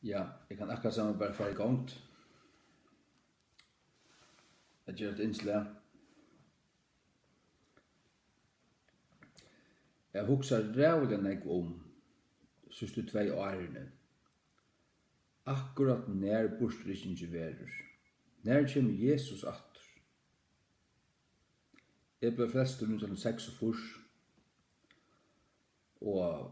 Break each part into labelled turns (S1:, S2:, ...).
S1: Ja, jeg kan akkurat sammen bare fara i gang. Jeg gjør et innslag. Jeg husker rævlig nek om siste 2 årene. Akkurat nær bortrykkingen verur. Nær kommer Jesus atter. Jeg ble frelst rundt 46. Og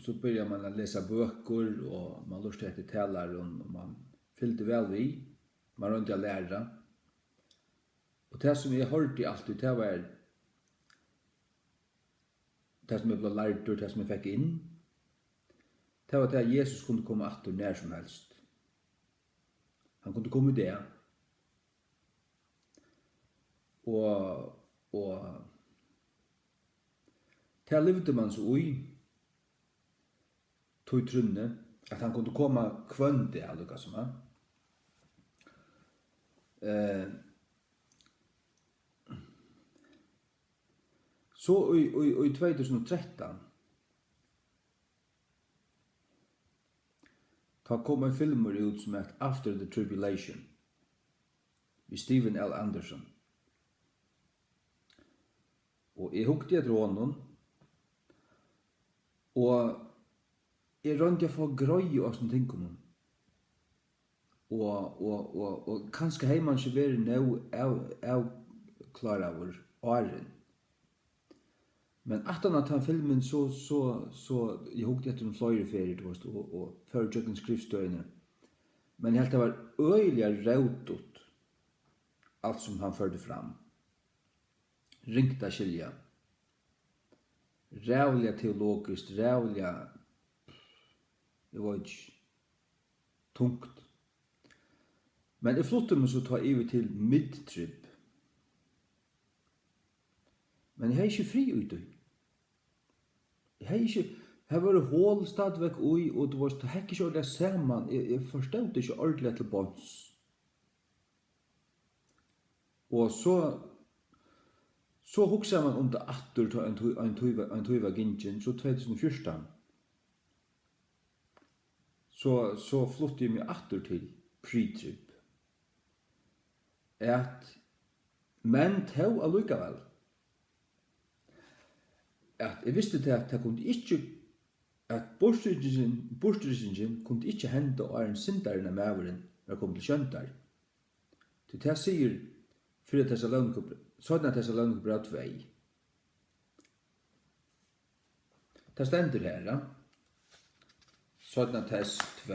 S1: så börjar man att läsa böcker och man lustar efter talare och man fyllde väl vid. Man rör inte att lära. Och det som jag hörde alltid, det var det som jag blev lärt och det som jag fick in. Det var att Jesus kunde komma åter när som helst. Han kunde komma där. Och det levde man så i tog trunne at han kunde komma kvönt det alluga som han. Så i 2013 ta kom en filmer ut som heter After the Tribulation med Steven L. Anderson. Og jeg hukte etter honom og jeg rønte å få grøy og sånne ting om. Og kanskje har man ikke vært nå klar over åren. Men etter at han filmen så jeg hukte etter flere ferier og før tjøkken skriftstøyene. Men jeg helt det var øyelig rautot alt som han førte fram. Ringta skilja. Rævliga teologiskt, rævliga, jeg vet ikke, tungt. Men jeg flyttet meg så ta over til midtrib. Men jeg har ikke fri ut. Jeg har ikke, jeg har vært hål stadigvæk ui, og det var ikke ordentlig sammen. Jeg forstod ikke ordentlig til bånds. Og så hugsa man om det atter til en tøyva gingen, så 2014. Så flyttet jeg meg atter til pre-trip. Men til allikevel. Jeg visste til at jeg kunne ikke, at bortrykkingen kunne ikke hente og en syndaren av mæveren når jeg kom til skjøntar. Til det sier 4 Thessaloniker 2. Det stender her, da. 17 Thess 2.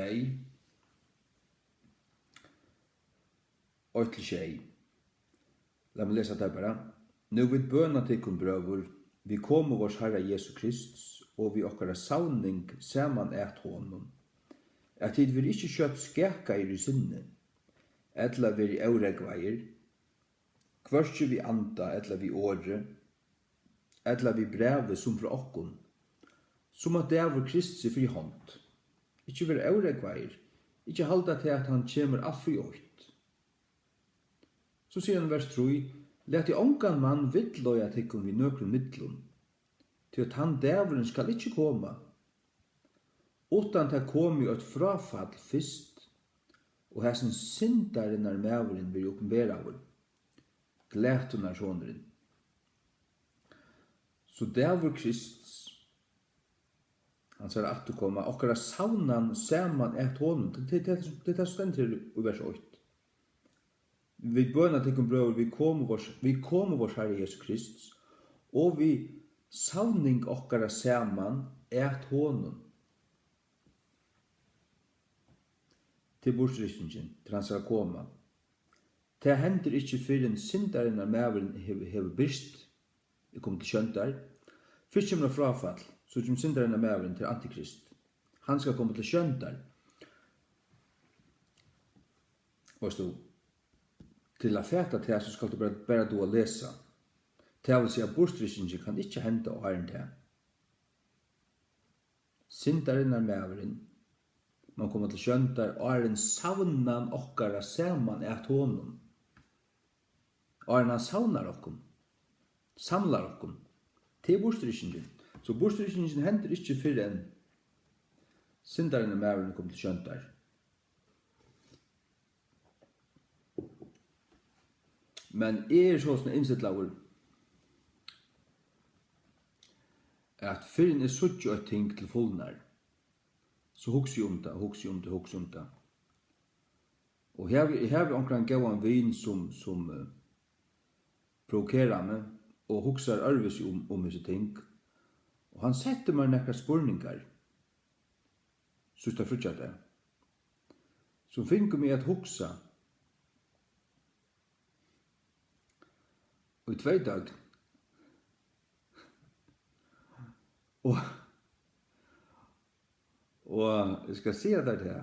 S1: 8-6. La meg lese det bare. Nå vil bøna til kun brøver, vi kommer vårs Herre Jesus Kristus, og vi okkara savning saman et honom. At tid vil ikke kjøtt skekair i sinne, etla vi i auregveier, kvørstje vi anda, etla vi åre, etla vi breve som fra okkon, som at det var Kristus fri hånd. Ikke være auregveier, ikke halda til at han kommer alt fri åkt. Så sier han vers 3, let i ongan mann vidløya tikkum vi nøkron midlun, til at han dæveren skal ikkje koma, utan til kom i et frafall fyrst, og hessen syndaren er mæveren vil oppenbera vår, glætunar sjåneren. Så dæver Kristus, han sier at du koma, okkara saunan saman et honom, det er stendt i vers 8. Vi bøna til brøver, vi kommer vårs Herre Jesus Kristus, og vi savning okkara saman et honom. Til bortrykkingen, til han skal komme. Det hender ikke for en syndaren når mæveren hever byrst, jeg kommer til skjøntar. Først kommer det frafall, så kommer syndaren når mæveren til antikrist. Han skal komme til skjøntar. Forstå, til å fæta til så skal du bare du å lese. Det vil si at bortrykkingen kan ikke hente og æren til. Syndaren er mæveren, man kommer til skjøntar, og er en savnan okkara saman et honom. Og er han savnar okkom, samlar okkom, til bortrykkingen. Så bortrykkingen hender ikke for en syndaren og mæveren kom til skjøntar. Men så sånn innsittlaver at fyrren suttje et ting til fullnar, så hugsi om det. Og her vi omkring gav en vin som provokerar meg, og hugsar arvis om disse ting. Og han setter meg nekka spurningar, sista frutjate, som finner meg at hugsa. Og i 2 dag, og jeg skal si at det her,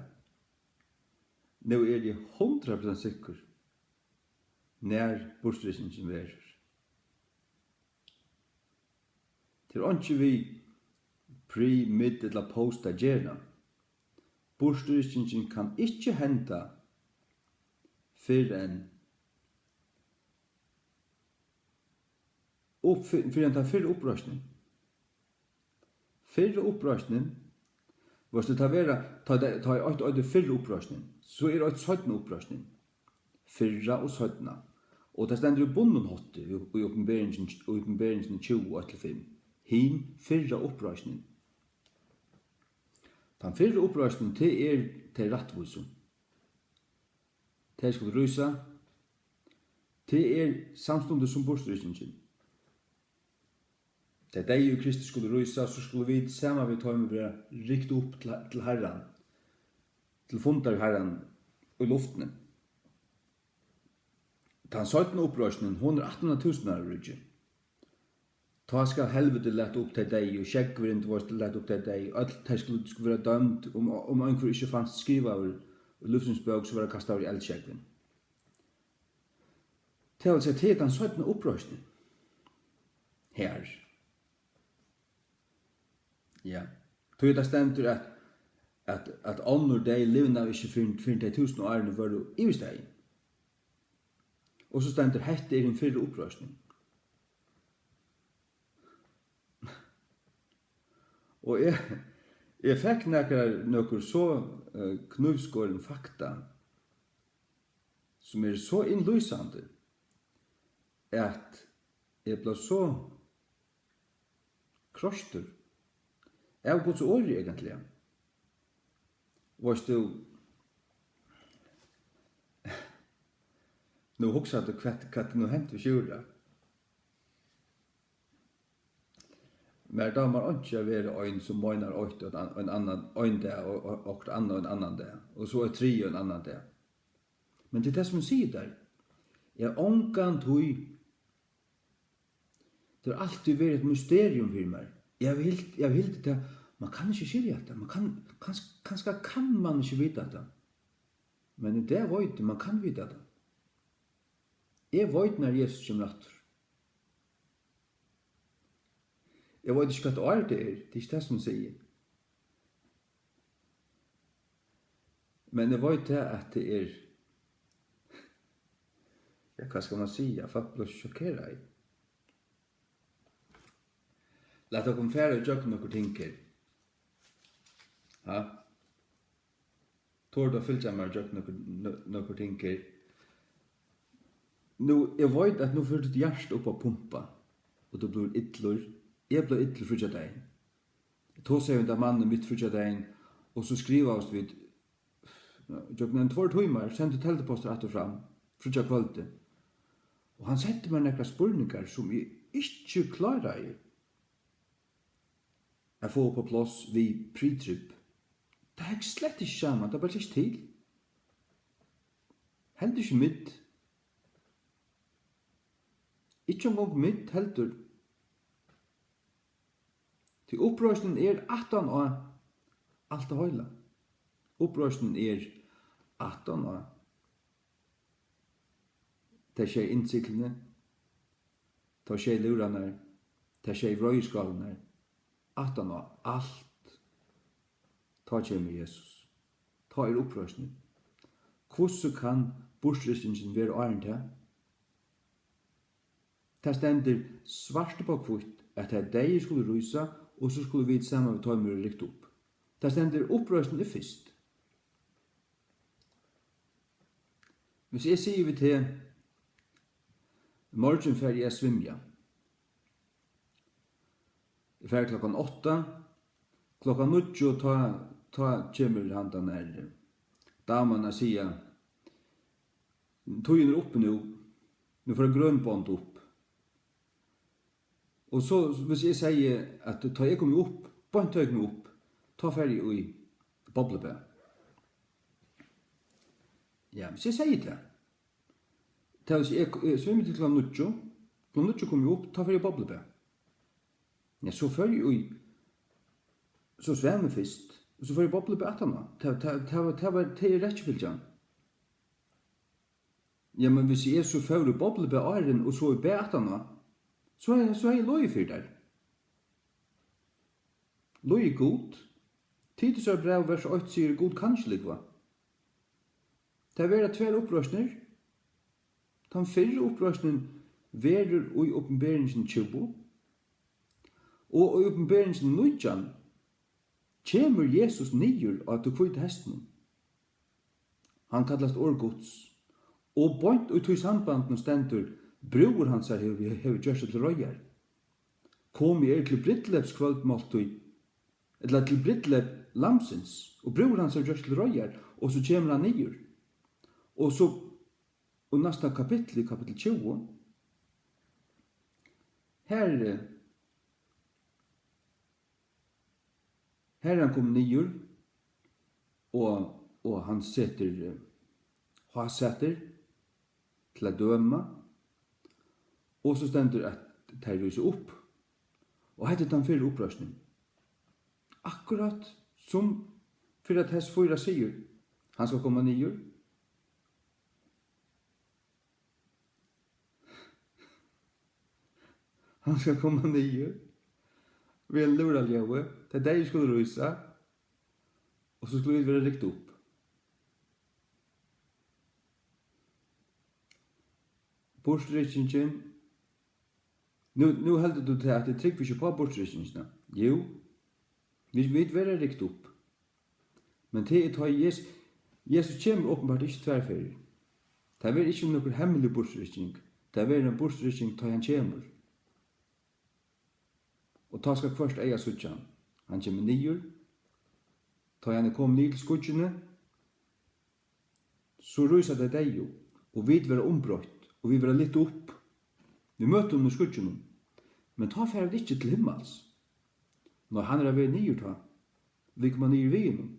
S1: nå jeg 100% sikker når bortstrykningen verer. Til ikke vi pre-, mid- eller posta gjerne. Bortstrykningen kan ikke hente før enn fyrre opprøsning. Fyrre opprøsning, hvis det ta et fyrre opprøsning, så det et 17 opprøsning. Fyrre og 17. Og det stender jo bonden hotte i oppenberingen 20-5. Hin fyrre opprøsning. Den fyrre opprøsning til rettvisom. Til skal rysa. Til samstundet som bortstrykningen. Da deg og Kristus skulle rysa, så skulle vi sammen vi ta med være rikt opp til Herren, til fundar Herren i luftene. Den 17. opprøsningen, 118.000 er rydde. Ta skal helvete lett opp til deg, og skjeggveren til vårt lett opp til deg, og alt det skulle være dømt, om einhver ikke fanns skriva av luftens bøk, så var det kastet av i eldskjeggven. Til å si til den 17. opprøsningen, her. Ja, tog det stendur at annor deg livna ikke 4.000 årene var du i steg. Og så stendur hette en fyrre opprøsning. Og jeg fikk noen så knuvskåren fakta som så innlysande at jeg ble så krostur av Guds ord egentlig. Varst du nå hugsa du hva det nå hent ved kjura. Men da man ikke være en som mener en annan dag og en annan dag. Og så 3 en annan dag. Men det som sier der, ångan tog. Det har alltid vært et mysterium for meg. Jeg vil det, man kan ikke skilja det. Kanskje kan man ikke vite det. Men det vet man kan vite det. Jeg vet når Jesus kommer etter. Jeg vet ikke hva det er, det ikke det som sier. Men jeg vet det at det ja, hva skal man si? Jeg faktisk sjokkeret. Låt oss fære og gjøre noen ting her. Ja? Tord og fyllt meg og gjøre noen ting her. Nå, jeg vet at nå får ditt hjerte opp av pumpa, og du blir ytler. Jeg blir ytler frutja deg. Jeg tog seg under mannen mitt frutja deg, og så skriver oss vid en 2 timer, sendte telteposter etter fram, frutja kvalitet. Og han sette meg nekka spurningar som jeg ikke klarer jeg. Jeg får på plass vid pre-trip. Det er slett ikke sammen, det er bare ikke til. Helt ikke mitt. Ikke omgang mitt heldur. Til opprøsningen 18 år, alt det høyla. Opprøsningen 18 år. Det skjer innsiklene, det skjer lurene, det skjer vrøyskallene, 18 år, alt. Ta kommer Jesus. Ta opprøsning. Hvordan kan bortstrykningen være åren til? Det stender svart på kvitt at det deg skulle rysa, og så skulle vi sammen ta med rikt opp. Det stender opprørsning er fyrst. Hvis jeg sier vi til morgen fer jeg svimja. Jeg fer klokkan 8, klokkan 9 ta kommer han den der damen og sier tøyen er oppe nu får jeg grønbånd opp. Og så hvis jeg sier at ta jeg kommer opp, bånd tøy meg opp, ta ferdig i boblebæ. Ja, hvis jeg sier det, hvis jeg svimmer til klokkan 9 kommer jeg opp, ta ferdig i boblebæ. Ja, så ferdig i så svimmer først, og så ferdig i boblebæ etterpå. Det var rettfylgjan. Ja, men hvis jeg så ferdig i boblebæ åren, og så i bæ etterpå, så er jeg loj for der. Loj er god. Titus er brev vers 8 sier god kanskje likva. Det er vera tver opprørsner. Den fyrre opprørsnen verer i oppenberingen 20. Og i oppenberingen 19 kommer Jesus nyer av til kvitt hesten. Han kallast årgods. Og bort ut i sambanden stendur bror hans hever gjørt seg til røyer. Kom i til brittlebs kvöldmåltøy, eller til brittleb lamsins, og bror hans hever gjørt seg til røyer, og så kommer han nyer. Og så, og næsta kapittel 20, her han kom nyer, og han setter hasetter til å døme, og så stender at de ryser opp. Og hette den fyrre opprørsning. Akkurat som for at hess 4 sier, han skal komme nyer. Han skal komme nyer. Vi er lura ljøve. Det er det vi skulle ryse. Og så skulle vi være rikt opp. Bortrykkingen. Nu heldur du til at det trykker ikke på bortrykkingene. Jo, vi vet være rikt opp. Men til at Jesus kommer åpenbart ikke tverrferdig. Det er ikke noen hemmelig bortrykking. Det er en bortrykking til han kommer. Og ta skal først eia suttjan. Han kommer nyer. Ta han kom ned til skudgjene. Så ryser det deg jo. Og vi vil være ombrøtt. Og vi vil være litt opp. Vi møter under skudgjene. Men ta fer det ikke til himmels. Når han er ved nyer ta. Vi kommer nyer ved innom.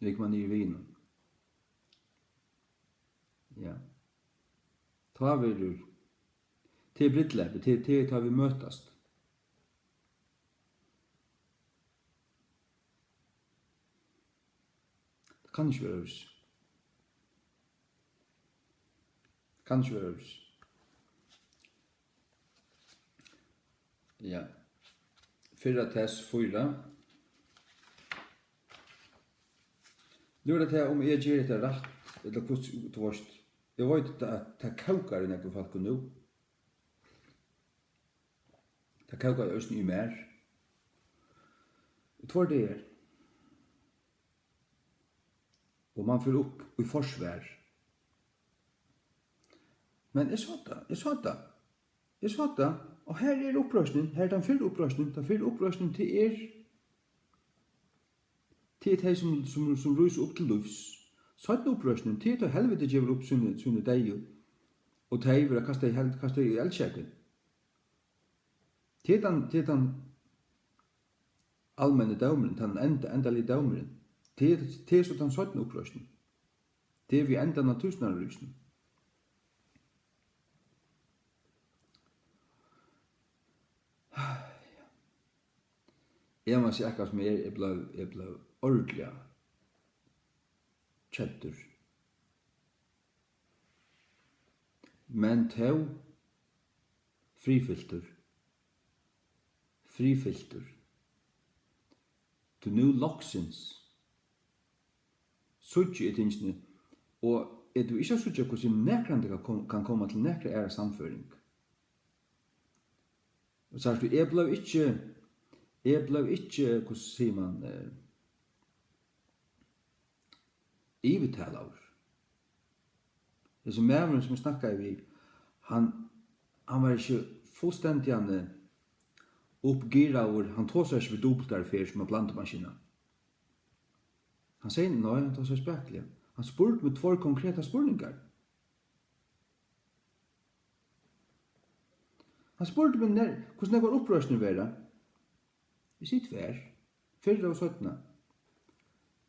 S1: Vi kommer nyer ved innom. Ja. Ta vi til brittleppet, til tar vi møtast. Det kan ikke være hus. Det kan ikke være hus. Ja. 4 test 4. Nu er det her om jeg gjør det rett, eller hvordan du varst. Jeg vet at det kaukar i nekker folk nå. Det kaukar i østen i mer. Det var det her. Og man får opp i forsvær. Men jeg sa det. Og her er opprørsning, her er den fyrre opprørsning til til de som ryser opp til livs. Sånn opprørsning til helvete gjør opp sine deg, og de vil kaste i eldsjekken. Til den allmenne daumeren, den endelige daumeren, til så den sånn opprørsning. Til vi enda av tusenarrysning. Jeg må si akkurat som jeg ble ordentlig kjøttur. Men til frifilter. Til nu loksins. Suttje i tingene. Og du ikke suttje hvordan nekrande kan komme til nekre ære samføring. Og så du, jeg ble ikke Jeg ble ikke, hvordan sier man, ivetalaver. Det som mævren som snakket vi, han var ikke fullstendig oppgiraver, han tog seg ikke ved dobbeltarfer som en plantemaskina. Han sier nei, han tog seg spekelig. Han spurte med 2 konkreta spurningar. Han spurte meg hvordan det var opprørsende være. Vi sier 2, 4 og 17.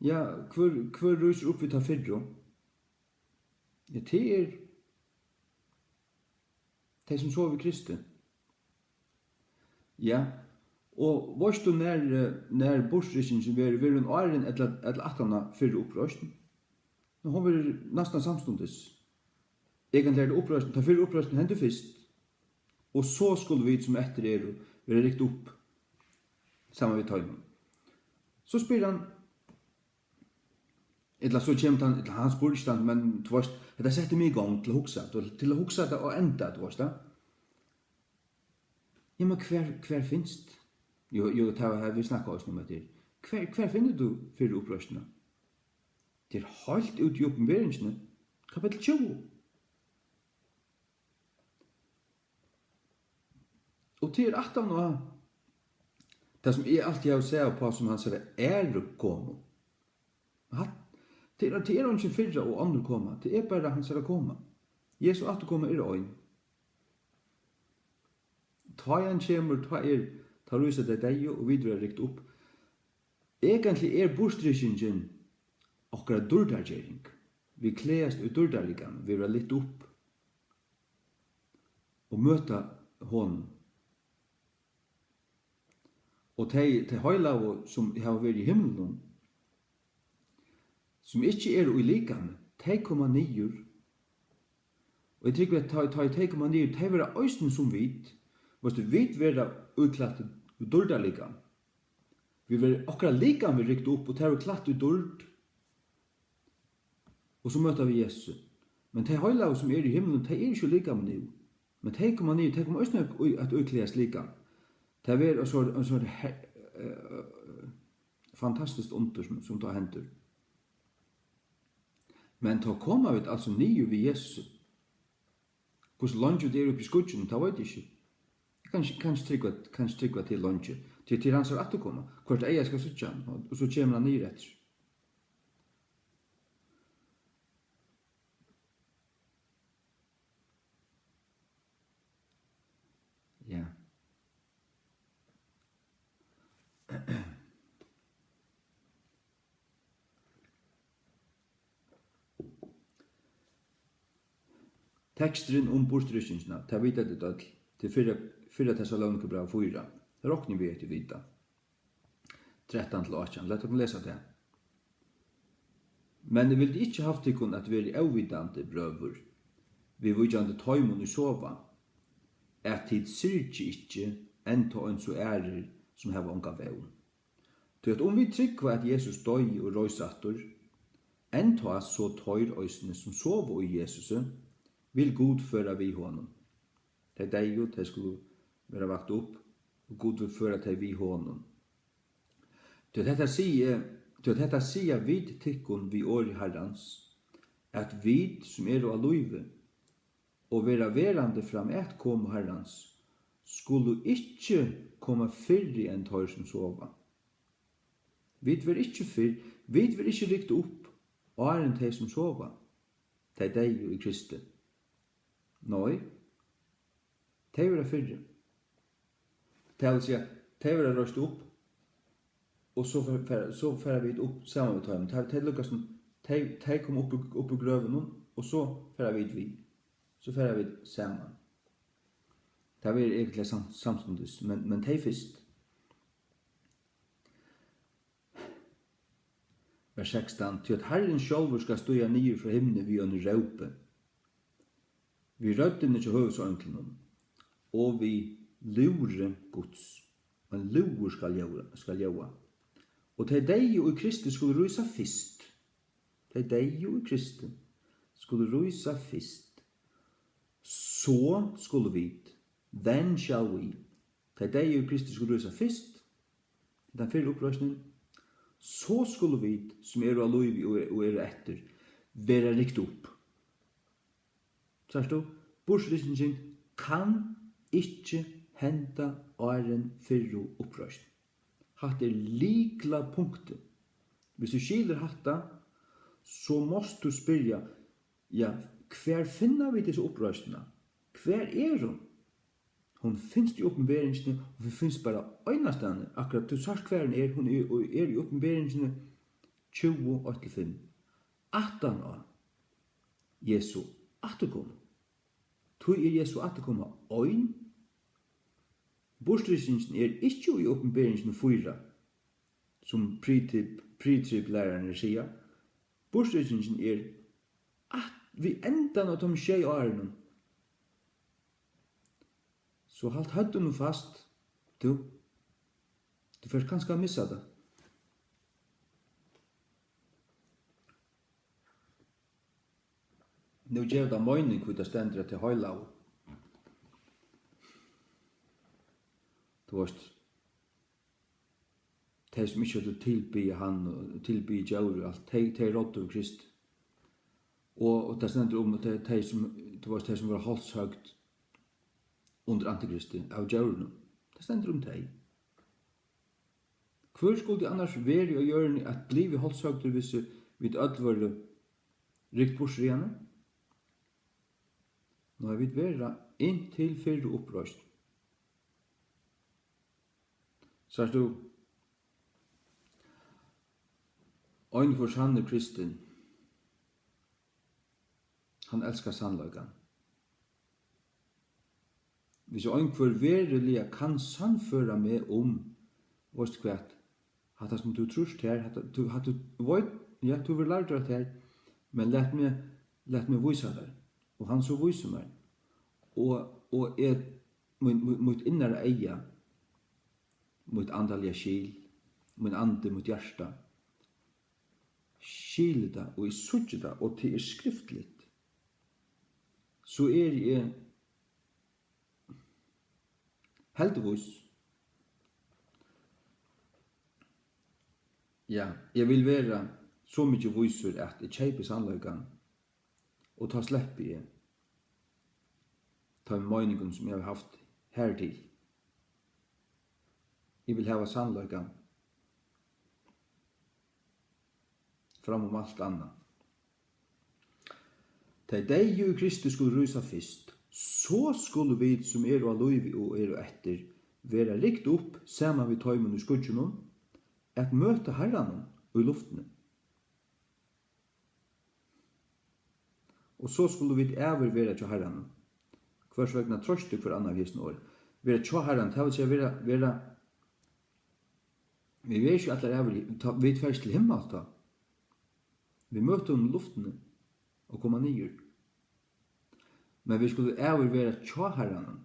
S1: Ja, hver ryser opp vi tar 4? Ja, det de som sover i Kristi. Ja, og varst du nær borstrykningen som vil en åren eller 18 fyrre opprørsten? Nå har vi nesten samstundes. Egentlig det opprørsten, ta 4 opprørsten hender først. Og så skulle vi som etter være rikt opp sammen med tøymen. Så spyr han, eller så kommer han spør ikke han, men du varst, det setter meg i gang til å huksa det og enda, du varst det. Ja, men hver finst? Jo, det har vi snakket oss om etter. Hver finner du 4 opprørstene? Det helt ut i oppenberingsene. Kapitel 20. Og til 18 og det som jeg alltid har sett på som han sier komme. Det ikke 4 og andre komme. Det bare han sier komme. Jesu at komme øyn. Ta han kommer, ta lyset til deg og videre rikt opp. Egentlig borstrykningen okkara durdargjering. Vi klæst ut durdarligan, vi var litt opp og møta hon. Og de høylav som har vært i himmelen, som ikke i likan, de kommer nyer. Og jeg tykker at de kommer nyer, de var øysten som vit, hvis du vet være utklattet durdarligan. Vi var akkurat likan vi rikt opp, og de var klatt ut durd. Og så møter vi Jesus. Men de høylav som i himmelen, de ikke likan med nu. Men de kommer nyer, de kommer øysten at utklæs likan. Det er en sånn fantastisk under som tar hendur. Men da kommer vi altså nye ved Jesus. Hvordan lunge det oppi skudgen, det vet jeg ikke. Kanskje tryggva til lunge. Til hans at det kommer. Hvert eier skal suttje han, og så kommer han nye etter. Ja. Tekstren borstrykningsna, ta vita det all, til 4 Thessalonikerbrev 4. Råkning vi etter vita. 13-18, lett oss lesa det. Men det vil ikke haft tikkun at vi avvidande brøver, vi vidjande tøymon i sova, at tid syrkje ikkje enn ta en så som heva unga vevn. Til at vi tryggva at Jesus døy og røysattur, enn ta så tøyr øysene som sova i Jesus, vil Gud føra vi honom. Det deg jo, det skulle være vakt opp, og Gud vil føra til vi honom. Til dette sier vid tikkun vi år i Herrans, at vid som av løyve, og vera verande fram et kom Herrans, skulle ikkje komme fyrre enn tøyr som sova. Vid ver ikkje rikt opp, og enn tøy som sova. Det er deg jo i Kristi. Nei, de vil fyrre. Det vil si at de vil røst opp, og så fer vi opp sammen med tøymen. De lukkast som, de kom opp i grøven, og så fer vi. Så fer vi sammen. Det vil egentlig samstundes, men de først. Vers 16, til at Herren sjálfur skal støya nye fra himne vi under råpe. Vi røddene til høvesønklen, og vi lure Guds. Men lure skal gjøre. Og til deg og i Kristi skulle rysa fyrst. Til deg og i Kristi skulle rysa fyrst. Så skulle vi, then shall we. Til deg og i Kristi skulle rysa fyrst. den fyrre opprøsningen, så skulle vi, som av liv og etter, være rikt opp. Sørst du? Bortrykningen kan ikke henta åren fyrre opprøsning. Hatt likla punktet. Hvis du skilder hatta, så måst du spyrja, ja, hver finner vi disse opprøsningene? Hver hun? Hon finns i uppenberingen, og vi finns bara øynastande. Akkurat du sagt hver hun er i uppenberingen 20:8-5. 18 år. Jesu atterkom. Tu Jesu atterkom øyn. Bortrykningen ikke i uppenberingen 4, som pre-trib-lærerne sier. Bortrykningen vi endan av de 6 årene. Så halt høtten fast, du får kanskje missa det. Nå gjør det mening hvor det stender til høylav. Du vet, de som ikke hadde tilbyr han og tilbyr djauret, alt, de rådde Krist. Og det stender om de som var halshøgt under antikristi av djauren. Det stender om deg. Hvor skulle det annars være å gjøre at blive halshøgter hvis vi var rikt borser igjen? Nå har vi vært inntil fyrre opprøst. Så er du øyn for sanne kristen. Han elskar sannløygan. Hvis øyn for verilig kan sannføre meg om vårt kvett, at det som du trus her, at du vet, ja, du vil lære det her, men let meg vise deg. Og han så viser meg. Og mot innere eia, mot andalja skil, mot ande, mot hjärsta. Skil det, og i suttje det, og til skriftligt. Så jeg heldigvis. Ja, jeg vil være så mye viser at jeg kjeiper sannløygan, og ta slepp i ta en meningen som jeg har haft hertil. Jeg vil hava sannløygan fram om alt annet. Da deg i Kristus skulle rysa fyrst, så skulle vi som av liv og etter være rikt opp sammen vi tøymen og skudgen at møte Herren i luftene. Og så skulle vi være til Herren. Hvers vegna trøst for annan hesen år. Være til Herren, det vil si være vi vet ikke at det er vi tvers til himmel da. Vi møter om luftene og kommer nyer. Men vi skulle være til Herren.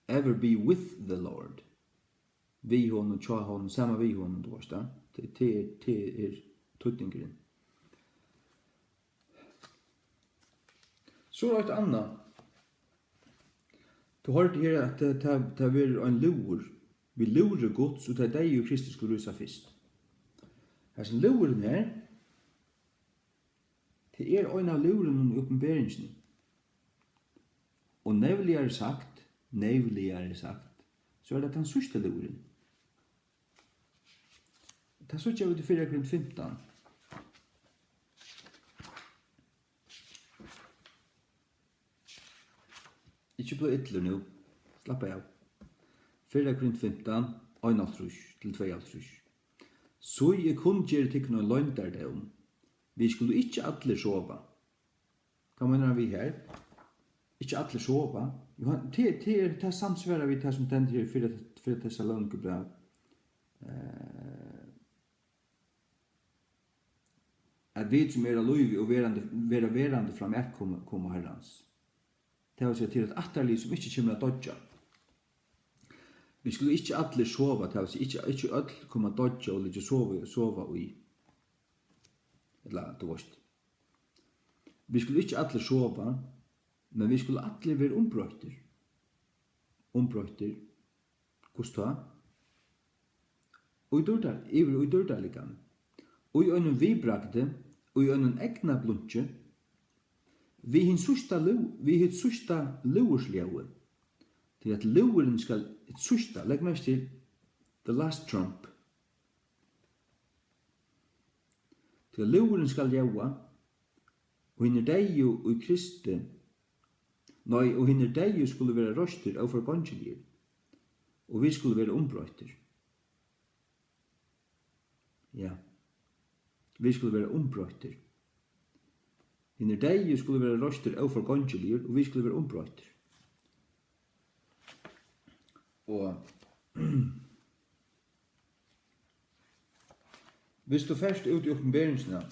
S1: Ever be with the Lord. Vi honom, tja honom, samma vi honom då, det tuttingren. Så ett annat. Du har det här att det var en lur. Vi lurer Gud, så det är dig och Kristus skulle rysa fyrst. Här som luren här, det är en av luren i uppenberingen. Og nevligere sagt, så er det den sørste luren. Det så ikke vi til 4:15. Ikke bli ytler nå. Slapp av. 4:15, 1:3-2:3. Så jeg kunne gjøre til noen løgner det om. Vi skulle ikke alle sove. Hva mener vi her? Ikke alle sove. Det er samsværet vi tar som den her 4 Thessalonikerbrev. At vi som av liv og verande fram et kommer Herrens. Det vil si til et atterliv som ikke kommer til å dodja. Vi skulle ikke alle sove, det vil si ikke alle kommer til å dodja og ikke sove i. Eller, du vet. Vi skulle ikke alle sove, men vi skulle alle være ombrøyter. Hvordan da? og i dørdaligan, og i øynun vibragde, og i øynun egna bluntje, vi hitt susta luursljauet, til at luuren skal, et susta, legg mest til, the last trump, til at luuren skal jaua, og hinner deiju og Kristi, og hinner deiju skulle være røster av forgångjelir, og vi skulle være ombrøyter. Ja, vi skulle være ombrøyter. Hinner deiju skulle være røster av forgångjelir, og vi skulle være ombrøyter. Og hvis du først ut i åpenberingsene,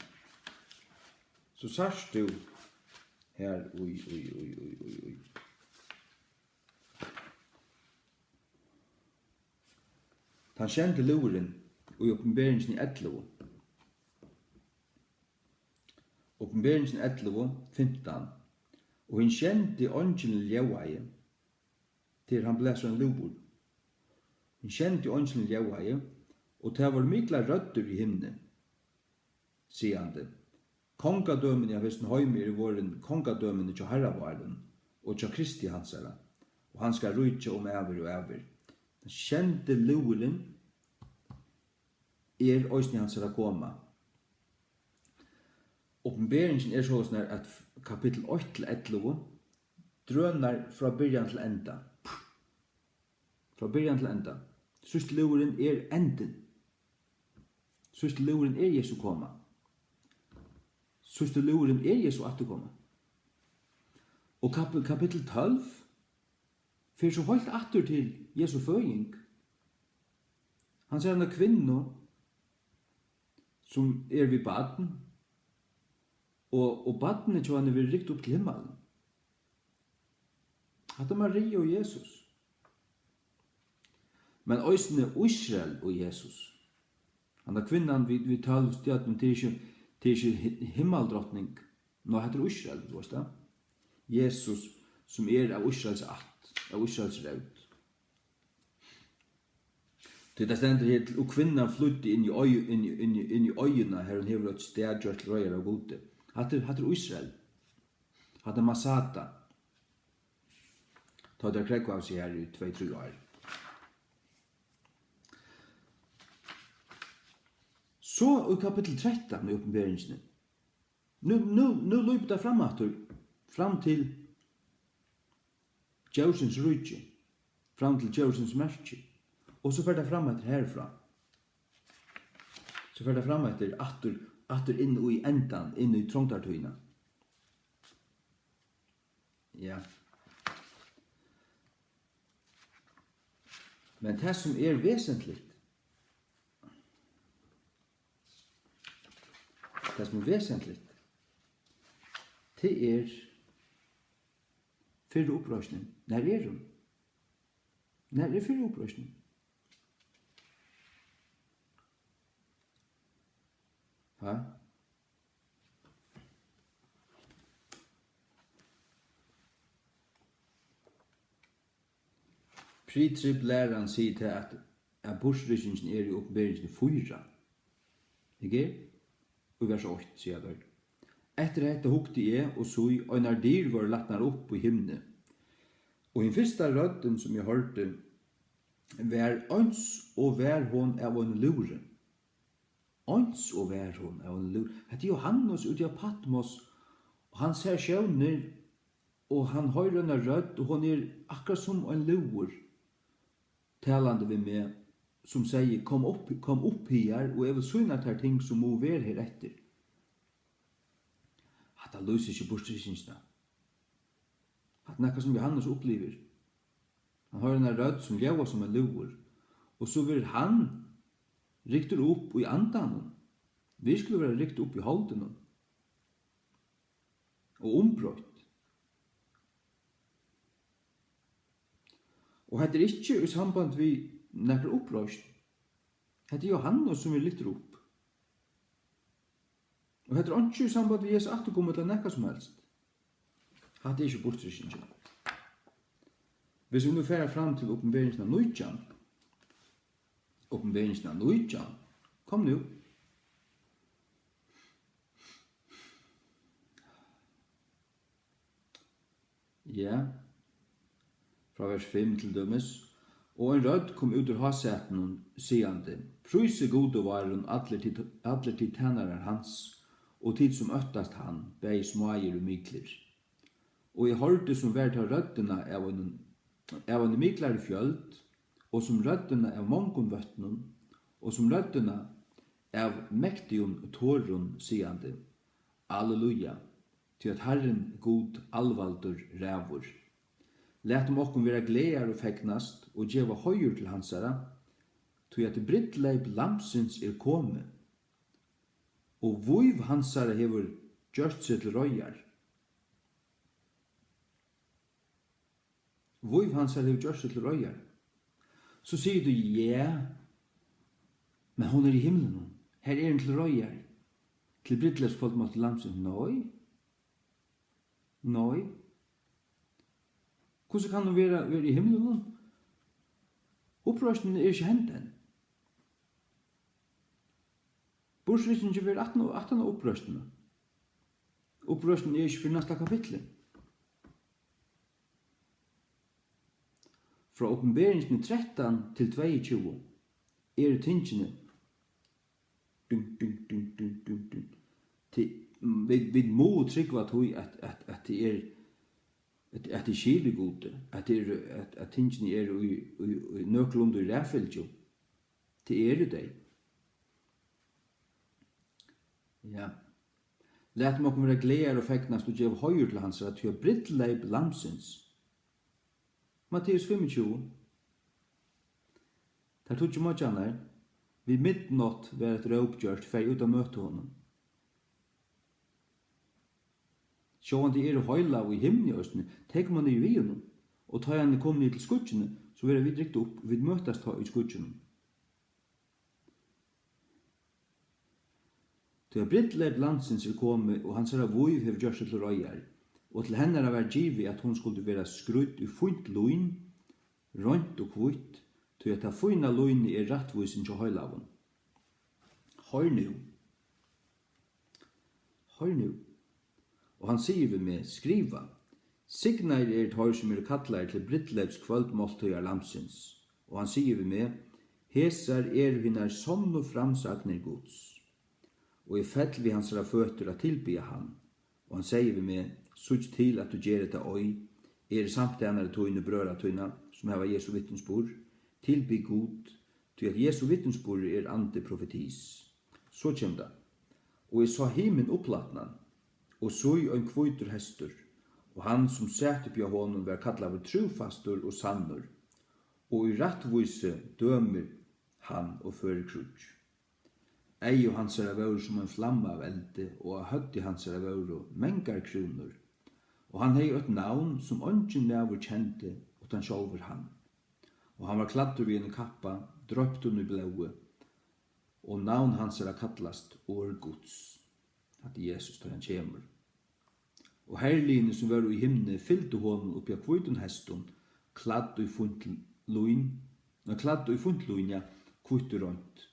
S1: så sørst du her, oi. Han kjente luren i åpenberingsene 11. Åpenberingsene 11, 15. Og han kjente ångelen ljauaie, til han ble sånn lur. Han kjente ångelen ljauaie, og det var mykla rødder i himne, sier han det. Kongadømene av hesten høymer i våren kongadømene til herravaren og til Kristi hansara, og han skal rujtje om æver og æver. Den kjente luren òsni hansara koma. Åpenberingen sånn at kapittel 8-11 drønar fra byrjan til enda. Fra byrjan til enda. Sørste luren enden. Sørste luren Jesu koma. Sørste luren Jesu atterkoma. Og kapittel 12 fyrir så høyt atter til Jesu føying. Han ser en kvinne som ved baden, og badene til han vil rikt opp til himmelen. Hatt Maria og Jesus. Men òsne Israel og Jesus. Han kvinnan vi taler stjadnen til ikke himmeldrottning. Nå heter Israel, du vet det. Jesus som av Israels att, av Israels raut. Til det stender her til, og kvinnan flytte inn i øyene her hun hever et sted gjort til røyer av gode. Hatter Israel. Hatter Masada. Ta det krekk av seg her i 2-3 år. Så i kapittel 13 i åpenberingsene. Nu løper det fram til Djævsens rydje, fram til Djævsens merke. Og så fer det fram etter herfra. Så fer det fram etter atter inn i endan, inn i trångtartøyna. Ja. Men det som vesentligt, det fyrir opprøsning. Når hun? Når fyrir opprøsning? Ja. Pritrip læreren sier til at bursrykkingen i åpenberingen 4. Ikke? Og vers 8 sier det. Etter dette hukte jeg og så i øynar dyr var latnar opp i himne. Og i første rødden som jeg hørte var øns og vær hon av en lure. Øns og vær hon av en lure. Det Johannes ute av Patmos, og han ser sjøvner, og han hører en rødd, og hon akkurat som en lure, talande vi med, som sier, kom opp her, og jeg vil synne at her ting som må være her etter. At han løser ikke bortrykkingene. At nekka som Johannes opplever. Han har en rødd som gjør som en lure, og så vil han rikter opp i andan. Vi skulle være riktet opp i holden. Og ombrøtt. Og det ikke i samband vi nekker opprøst. Det Johannes som vi lytter opp. Og det ikke i samband vi Jesu atterkommet til nekka som helst. Det ikke bortrykkingen. Hvis vi nu færer fram til åpenberingen av Nøytjan, uppenbarelsen av nøytjan. Kom nu. Ja, fra vers 5 til dømes. Og en rødd kom ut ur hasetten sigande, «Pryse gode varen alle til tænarar hans, og tid som øttast han, bei smager og mikler. Og jeg hørte som vært av røddena av en miklare fjöld, og som røddena av mongon vøttnum, og som røddena av mektium tårun sigande, Alleluja, til at Herren god alvaldur rævur. Læt okkum vera gleðar og fegnast, og geva høyur til hansara, til at brittleip lampsins komi, og vuiv hansara hevur gjørt seg til røyjar. Vuiv hansara hevur gjørt seg til røyjar. Så sier du, ja, men hon i himmelen, her hun til røyjar, til brittleips kvöldmat til lampsins. Nei. Hvordan kan hun være i himmelen? Opprørsningen ikke hendt enn. Bortsrykningen ikke være 18 av opprørsningen. Opprørsningen ikke for neste kapittel. Fra oppenberingen 13 til 22 tingene vi må tryggva at det at det skilur gode, at tingene i nøklund og ræfylgjo. Det dei. Ja. Læt meg vera gleðar og fegnast og gjev høyur til hans at hjá brittleip lamsins. Matteus 25. Der tog motjanar, vi midnatt var et råpgjørt fer ut av møte honom. Sjåan det høyla og i himniøstene, tek man i viunum, og tar han kom ned til skutsjene, så vil vi drikt opp, vi møtast ta i skutsjene. Til brittleip landsins kommet, og hans vuiv hev gjørt seg til røyjar, og til henne var givet at hun skulle være skrudd i funt loin, rønt og kvitt, til at det fina loin rattvisen til høylaven. Hør nu. Og han sier ved meg, skriva, signar tår som kallar til brittleips kvöldmåltøyar lamsins. Og han sier ved meg, hesar hinnar sonn og framsakner gods. Og jeg fell vi hans føtter at tilbya han. Og han sier ved meg, sutt til at du gjer det oi, samtjenare tøyne brøra tøyna, som hava Jesu vittnesbord, tilby god, til at Jesu vittnesbord ande profetis. Så kjem det. Og jeg sa himen opplatnan, og så i en kvitur hestur, og han som sett upp i honom var kallar trufastur og sannur, og i rattvise dømer han og fører krutsk. Ei og hans vore som en flamme av elde, og av høtti hans vore mengar kronor, og han hei et navn som ungen nævur kjente, utan sjálfur han. Og han var kladdur vi en kappa, drøpt under blåe, og navn hans kallast Årgods, at Jesus da han kjemur. Og herligene som var i himne fyllde honom oppi av kvitun heston, kladd og i funtluin, ja, kvitt og rønt.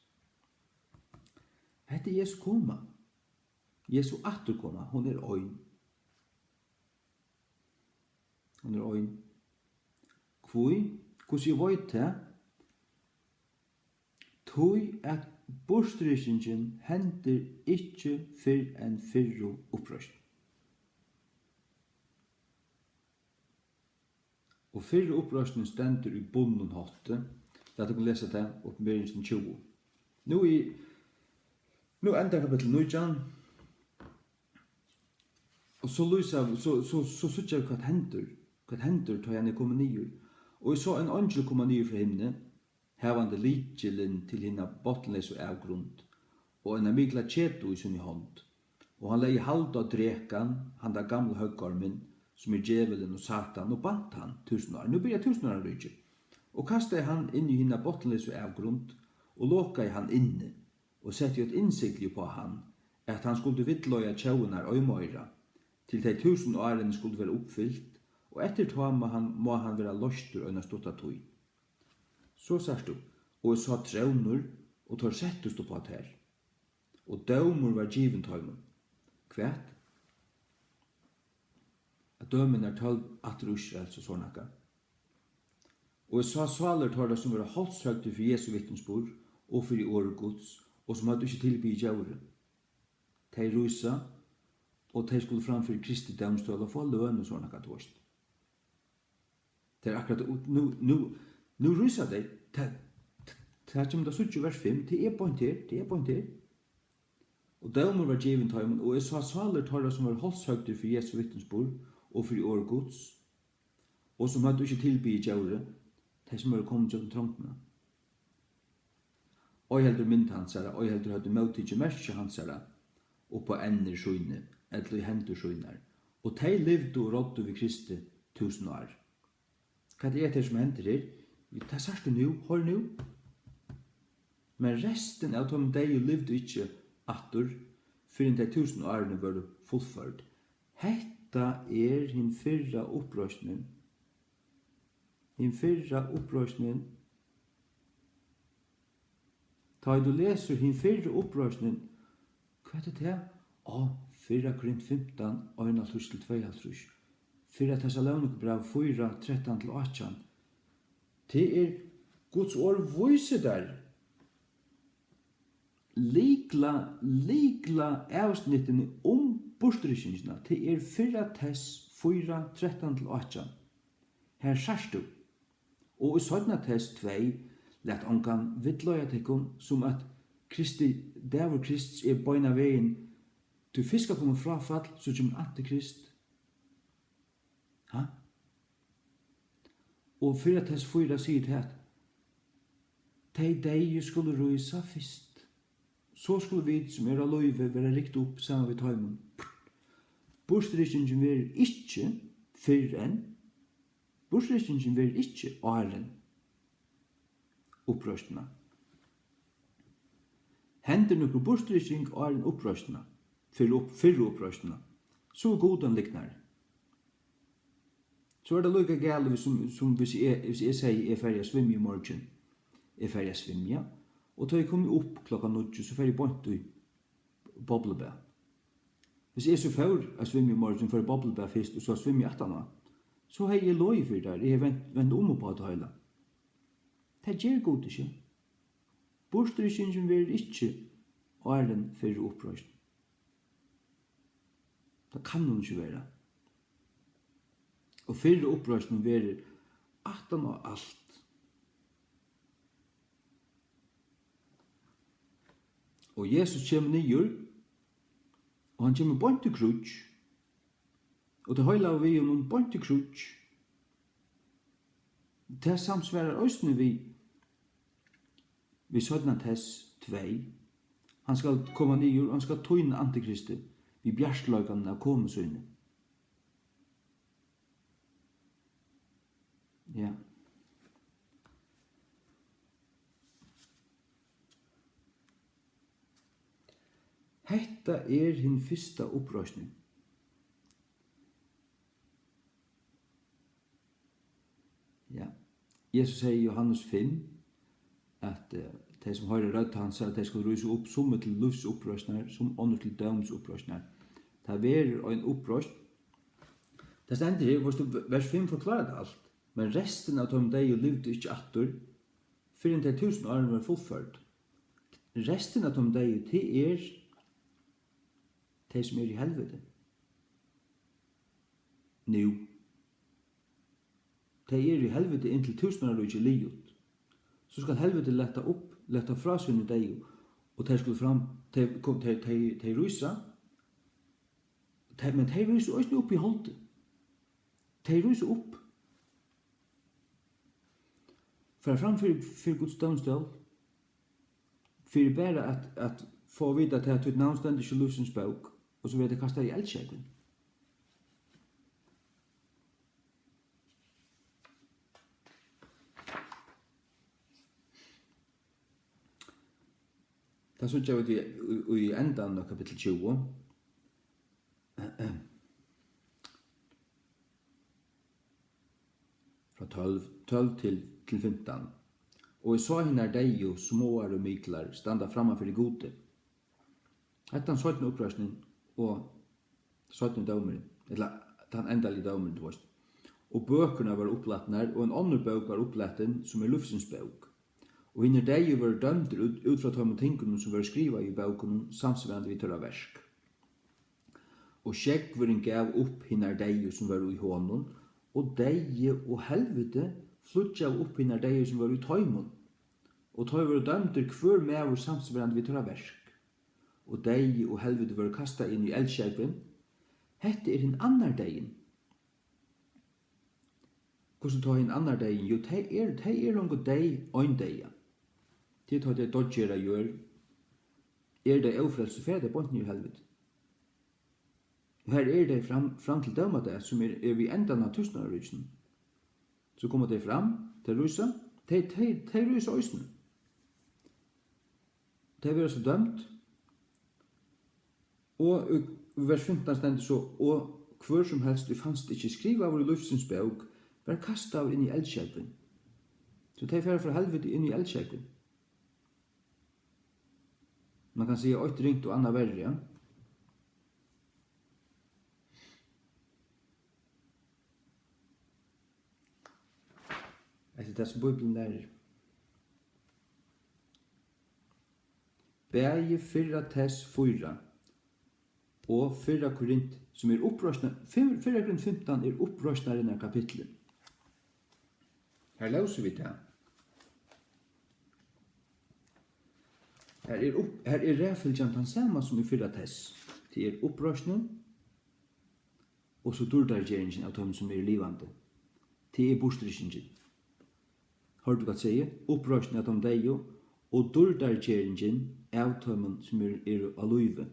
S1: Hette Jesu koma. Jesu atterkoma, hon øyn. Hon øyn. Kvoi, hvordan jeg vet det? Tøy at borstrykningen hender ikke fyrr enn fyrru opprøst. Og fyrre opprørsningen stender i bunnen hotte. La dere lese det, oppenberingen 20. Nå ender kapittel 9. Og så sier jeg hva hender til henne kommer nyer. Og jeg så en angel komme nyer fra himne, hevande likjelen til henne bottenleis og avgrunn, og en mikla kjeto i sin hånd. Og han leie halda drekan, han da gamle høggarmen, som djevelen og Satan, og bant han 1000 år. Nå blir jeg 1000 år rydde. Og kastet han inn i henne bottenleis og avgrunn, og låka han inne, og sette et innsiklig på han, at han skulle vittløya tjaunar og møyra, til de 1000 årene skulle være oppfyllt, og etter må han være løster og stått tøy. Så sørst du, og så trónur, og tar settust upp at her. Og dømur var given tøymon. Kvært? At dømen 12 atter Israel, så sånaka. Og så svaler tar det som var halshøgte for Jesu vittnesbord, og for i året Guds, og som hadde ikke tilbyr djævre. De rusa, og de skulle framfor Kristi dømstøl og få løn og sånne kattorst. Det akkurat, nu rusa de, det kommer det suttje vers 5, det point her. Og dømer var given tøymen, og jeg sa saler tar det som var halshøgte for Jesu vittnesbord, og for i året Guds, og som hadde ikke tilbyr djævre, de som var kommet til trångtene. Og heldur mynd hansara, og heldur hadde møtidje merskje hansara, og på ender sjøyne, eller i hendur sjøynar. Og de levde og rådde ved Kristi 1000 år. Hva er det som hender her? Det er sørst nu, hold nu. Men resten av dem de levde ikke atter, før de 1000 årene var fullført. Hetta er hin fyrra opprøsningen. Ta du leser hin fyrra opprøsningen, hva er det? 4 Korint 15, 1-2. 4 Thessalonikerbrev 4, 13-18. Det er Guds ord viser der. Likla avsnittene bortrykkingene. Det er 4 Tess 4, 13-18. Her sørst du. Og i 17 Tess 2, let ongan vittløya tekon som at Davor Krist er bøyna veien til fiska kommer frafall, så kommer antikrist. Og 4 Tess 4 sier til at de skulle rysa fyrst. Så skulle vi som er av løyve være rikt opp sammen ved tøymon. Bortrykkingen vil ikke fyrr enn. Bortrykkingen vil ikke åren opprøstene. Hender nokre bortrykking åren opprøstene. Fyrre opprøstene. Så godan liknar. Så er det lukka gale som hvis jeg sier jeg ferdig svimmer i morgen. Jeg ferdig svimmer, og da jeg kommer opp klokka 9, så ferdig bort i boblebæ. Hvis jeg så får svimmer i morgen, får jeg boblebæ først, og så svimmer jeg etterna, så har jeg lov for der. Jeg har vendt om på det hele. Det gjør god ikke. Bortrykkingen vil ikke åren fyrre opprøst. Det kan hun ikke være. Og fyrre opprøsten vil 18 og alt. Og Jesus kommer nyer, og han kommer bort til krutsk, og det høyla vi om noen bort til krutsk. Det samsvarer også vi 17 Tess 2. Han skal komme nyer, og han skal tøyne antikristi, vi bjersløkene av komesøyne. Ja. Hetta er hin fyrsta opprøsning. Ja. Jesus sier i Johannes 5 at de som hører rødt han sier at de skal ruse opp som til livsopprøsninger, som ånder til dømsopprøsninger. Det er en opprøst. Det stender her, vers 5 forklarer det alt. Men resten av dem de levde ikke atter, før de 1000 årene var fullført. Resten av dem de er de som er i helvete. Nå. De er i helvete inntil 1000 år og ikke livet. Så skal helvete lette fra sinne deg, og de skulle fram, de rysa, men de rysa også opp i holdet. De rysa opp. For framfor Guds dømstøl, for bare at få vite at det er navn stendig ikke lusens bøk, og så vet jeg kastet i eldsjækken. Det synes jeg i endan av kapittel 20. Fra 12 til 15. og jeg så henne deg og småar og miklar standa framman fyrir gode. Hetta 17 upprørsning og 17 dømeren, eller den endalige dømeren, du veist. Og bøkene var opplatnar, og en annen bøk var opplatten som Lufsens bøk. Og henne deg var dømt ut fra de tingene som var skrivet i bøkene samsvarende vid tørra versk. Og skjeggveren gav opp henne deg som var i hånden, og deg og helvete flutja opp henne deg som var i tøymon. Og tøy var dømt hver med var samsvarende vid tørra versk. Og deg og helvete var kastet inn i eldskjegven. Hette en annar degin. Hvordan tar en annar degin? Jo, det langt deg ein deg. Det tar det dodgjera gjør. Det ofrelse for det bort i helvete. Og her det fram til døma det, som vi endan av tusenarrysen. Så kommer det fram til rysa. De rysa øysene. De blir altså dømt. Og vers 15 stendur så, og hver som helst vi fanst ikke skriva av Lufsens bøk, var kastet av inn i eldskjegven. Så de fer fra helvete inn i eldskjegven. Man kan si at ringt og anna verre, ja. Etter det som Bibelen lærer. Bæge 4 tess 4 og 4 Korint, som opprørsna, 4 Korint 15 opprørsnaren av kapitlet. Her løser vi det. Her ræfylgjant han saman som i 4 tess. Det opprørsna, og så durdargeringen av dem som livande. Det bostrykkingen. Har du hva sier? Opprørsna av dem deio, og durdargeringen av dem som av løyve.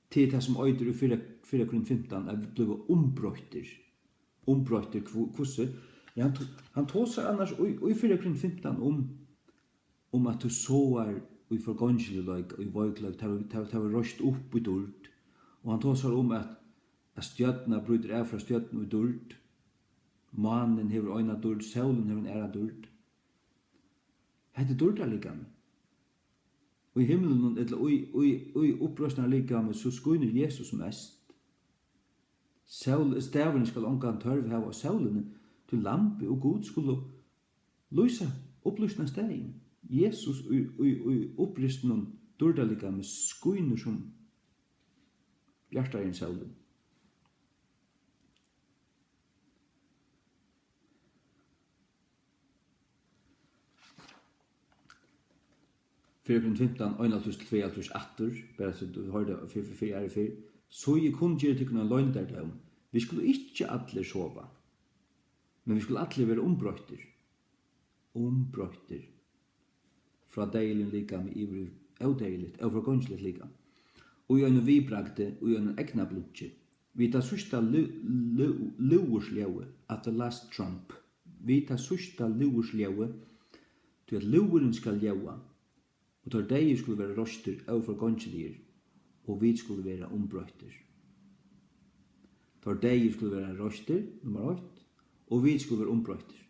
S1: Til det som øyder i 4 Korint 15 ble ombrøyter. Ombrøyter hvordan? Ja, han tåsar annars i 4 Korint 15 om at du såar i forgångelig og i vøykløg, det var røst opp i dult. Og han tåsar om at stjøtna bryter av fra stjøtna i dult. Mannen hever øyna dult, solen hever en æra dult. Hette dult liggande. Og i himmelen, eller i opprøsene liggande, så skuiner Jesus mest. Stavene skal omgang tørve hava, og solen til lampe og god skulle lysa opplysna stegin. Jesus i opprøsene dårdaligame skuiner som bjartar i solen. Fyrir 15, 1-2, 8, bare så du hørte 4, så jeg kunne gjøre til noen løgnderdom. Vi skulle ikke alle sova, men vi skulle alle være ombrøyter. Ombrøyter. Fra deilen lika med ivrig avdeiligt, overgångsligt lika. Og jeg vi bragte, og jeg egna blodje. Vi tar sørsta luersljøve at the last trump. Vi tar sørsta luersljøve til at lueren skal ljøve. Og tar deg skulle være røster overgångslige, og vi skulle være ombrøyter. Tar deg skulle være røster, nummer 8, og vi skulle være ombrøyter.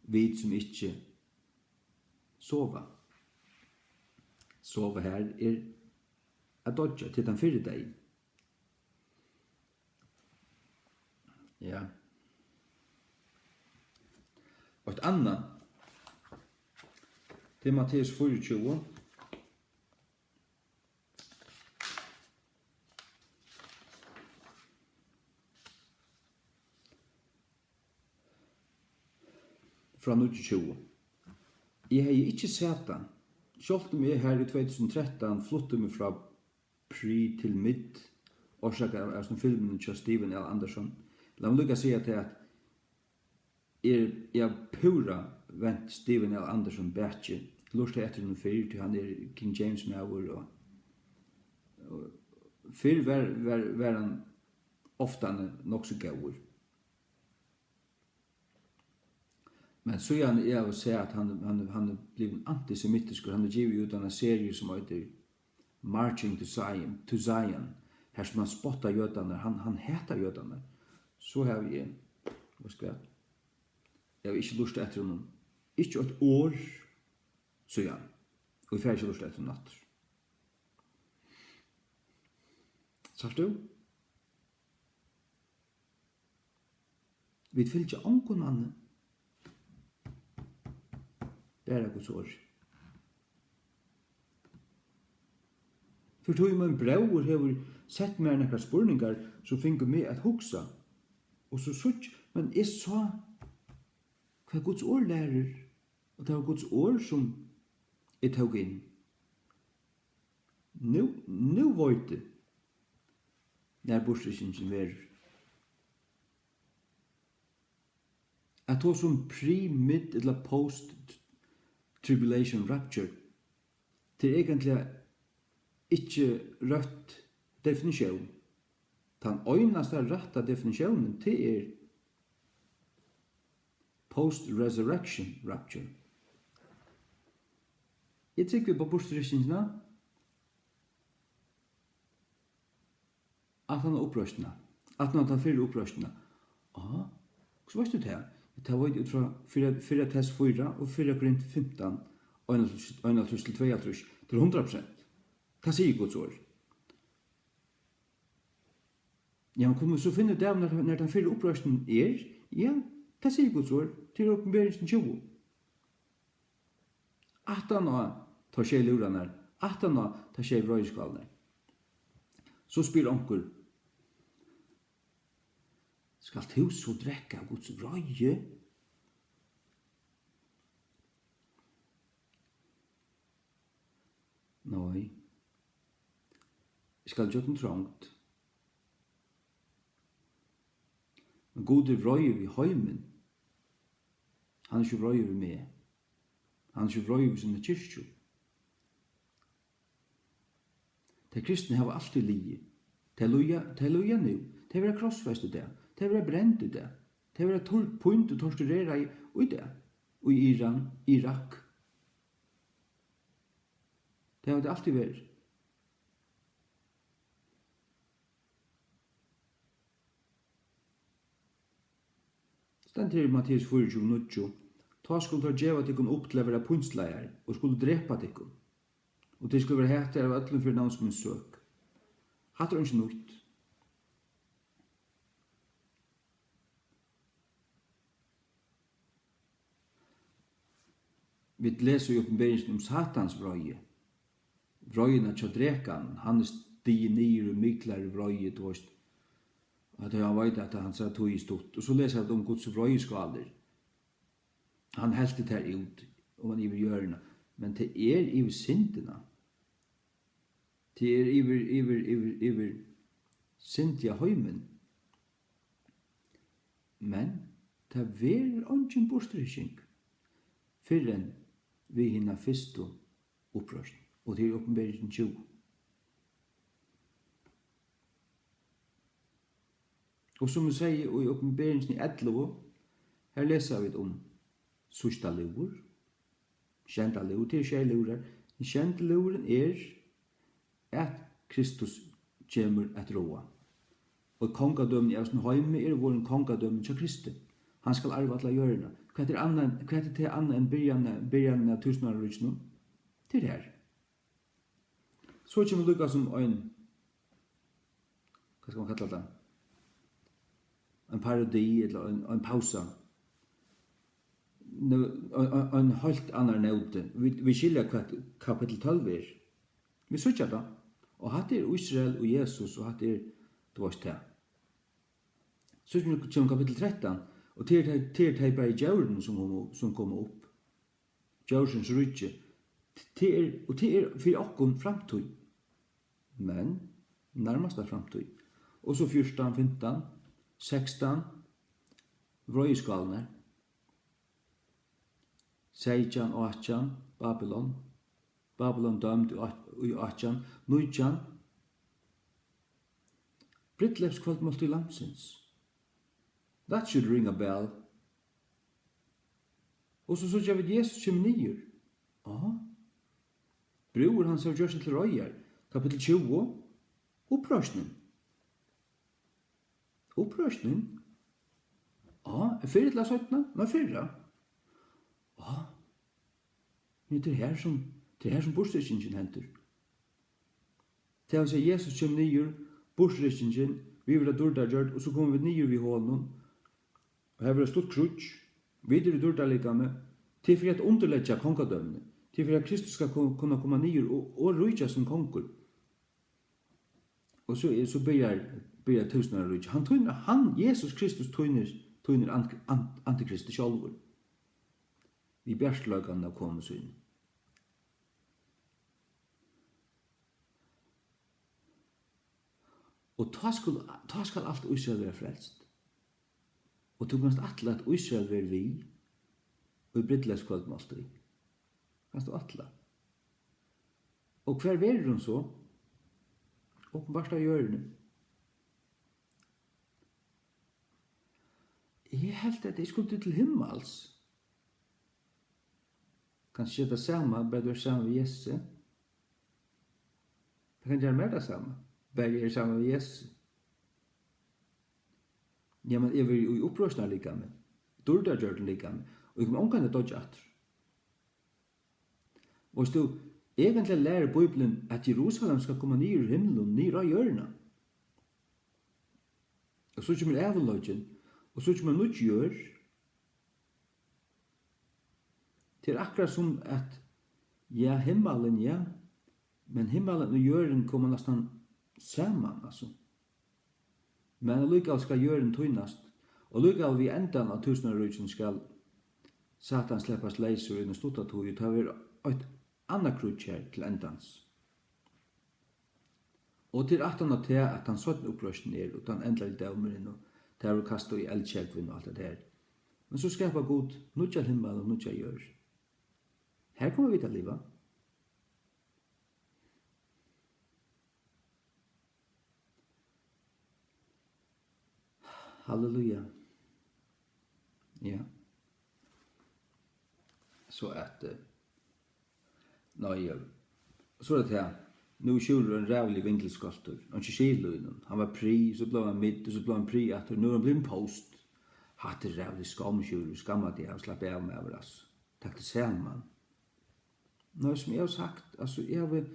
S1: Vi som ikke sova. Sova her at dodja til den 4 deg. Ja. Og et annet, det Matteus 24. Fra 20. Jeg har ikke sett den. Selv om jeg her i 2013 flyttet meg fra Pri til Midt, årsaker av filmen til Steven L. Anderson. La meg lukka si at jeg pura vent Steven L. Anderson bætje. Lurte etter noen fyr, til han King James Mauer, og fyr var han ofta nok så gauer. Men så er jeg å se at han blivit antisemitisk, og han givet ut en serie som heter Marching to Zion, her som han spottar jødene, han heter jødene. Så har vi, hva skal jeg har ikke lust etter noen ikke et år siden, og vi får ikke lurt etter natter. Sars du? Vi fyller ikke ångon mannen. Det er Guds ord. For tog min bror har sett meg noen spurningar som finner meg at hugsa. Og så sutt, men jeg sa hva Guds ord lærer, og det var Guds ord som jeg tog inn. Nå vet jeg når bortrykkingen verer. At det som pre-mid eller post-tribulation rapture, det er egentlig ikke rødt definisjon. Den øyneste rette definisjonen til er post-resurrection rapture. Jeg tenker på bortrykkingene at han er opprøstende. At han tar fire opprøstende. Så vet du det? Det var ut fra 4 test 4 og 4 Korint 15, 1-2 til 100%. Det sier Guds ord. Ja, men kunne vi så finne det når den fire opprøsten er? Ja, det sier Guds ord til åpenberingen 20. 18 år tar skje lurene, 18 år tar skje vrøyskvalene. Så spyr onkel, skal du så drekke av Guds vrøye? Nei. Jeg skal gjøre den trångt. Men God er vrøye ved heimen. Han er ikke vrøye ved meg. Han er ikke vrøye ved sinne kyrkjo. De kristne har alltid lige. De loja nu. De vil ha krossfest i det. De vil ha brent i det. De vil ha point og torturera i det. Og i Iran, Irak. Det har det alltid vært. Stendt her i Matteus 24:9. Ta skulle ta djeva tikkun opp til å være punstleier og skulle drepa tikkun. Og det skulle være hætter av öllum fyrir navnsmunns søk. Hatt er ikke nødt. Vi leser i åpenberingen om Satans vrøye. Vrøyene til drekan, han er stig nir og miklar vrøye, du vet. At han vet at han sa tog i stort. Og så leser jeg om Guds vrøyeskaler. Han helte det her ut, om han iver hjørne. Men det er iver syndene. Det er iver syndja høymen. Men det er ingen bortrykkning før enn vi hinner fyrst og opprørst. Og til åpenberingen 20. Og som vi sier i åpenberingen 11, her leser vi om sørsta lever, kjenta lever, til skjeilever. Den kjente leveren er at Kristus kommer et råa. Og kongadømmen i Østen Høyme er vår kongadømmen til Kristi. Han skal arve alle hjørne. Hva er det til annet enn byrjan av tusenårrykkene? Til det her. Så kommer lukka som en, hva skal man kalla det? En parodi eller en pausa. En helt annan nøte. Vi skiljer hva kapitel 12 er. Vi sykja da. Og hatt er Israel og Jesus, og hatt er dvars til. Så kommer kapitel 13, og til er bare djauren som kommer opp. Djaurens rydje. Og til er for okkon framtøy. Men nærmast er framtøy. Og så 14, 15, 16, vrøyeskalene. 16 og 18, Babylon dømt i 18, 19, Brittlefskvalt i lamsins. That should ring a bell. Og så jeg vet Jesus kommer nyer. Bror han ser gjør seg til røyer. Kapitel 20, opprørsning. Opprørsning? Er 4 til 17? Nei, 4. Ja, men det er her som bortstrykkingen henter. Det vil si, Jesus kommer nyer, bortstrykkingen, vi vil ha dårlig gjort, og så kommer vi nyer ved hånden, og her vil ha stått krutsk, videre dårlig liggende, til for at underlegge kongadømmene, til for at Kristus skal kunne komme nyer og rydja som konger. Og så börjar tusenar rydja. Jesus Kristus tøyner antikristi sjálfur. Vi bjørsløkan av konu sin. Og ta skal alt Israel være frelst. Og du kanst atle at Israel være vi, og i brytleikskvöld måltid. Kanst du atle. Og hver verer hun så? Åpenbart av hjørne. Jeg helt at jeg skulle til himmels. Kanskje det samme, bare du er sammen med Jesus. Det kan gjøre mer det samme. Bare jeg er sammen med Jesus. Ja, men jeg vil jo i opprørsene liggende. Dårdagjørten liggende. Og jeg kommer omkring dodge atter. Og hvis du egentlig lærer Bibelen at Jerusalem skal komme ned i himmelen, ned av hjørnet. Og så kommer eveløgjen, og så kommer nødt gjør. Det er akkurat som at, ja, himmelen, ja, men himmelen og hjørnen kommer nesten sammen, altså. Men allikevel skal hjørnen tøynast, og allikevel vi endan av tusenarrykjen skal Satan sleppas leiser inn og stuttatog, og ta vi et annet krutsk her til endans. Og til at han har til at han sånn opprørsen er, og han endler i dømeren, og det er å kaste i eldkjelkvinn og alt det der. Men så skapar Gud nødja himmel og nødja gjør. Her kommer vi til livet. Halleluja. Ja. Så at så er det her. Nu skjuler en rævlig vinkelskolter. Han ikke skiløyden. Han var pri, så ble han midt, og så ble han pri etter. Nu er han blitt en post. Hatt er rævlig skamskjuler, skammet jeg, og slapp av med over oss. Takk til Selman. Nå, som jeg har sagt, altså, jeg vil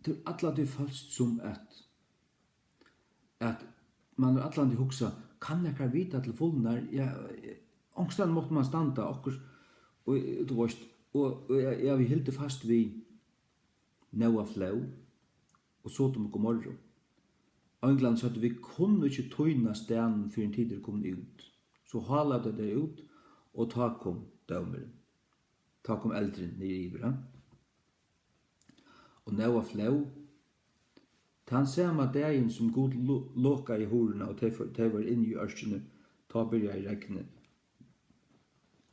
S1: til alle de falsk som at man er alle de hoksa, kan jeg ikke vite til fullene, ja, ångsten måtte man standa, og du vet, og jeg vil hilde fast vi Noa flau, og så til mykje morgen. England sa at vi kunne ikke tøyna stenen for en tid kom ut. Så halet det der ut, og ta kom dømeren. Ta kom eldren ned i Ibra. Og Noa flau, han samme dagen som god låka i horene, og de var inne i ørskene, ta byrja i regne.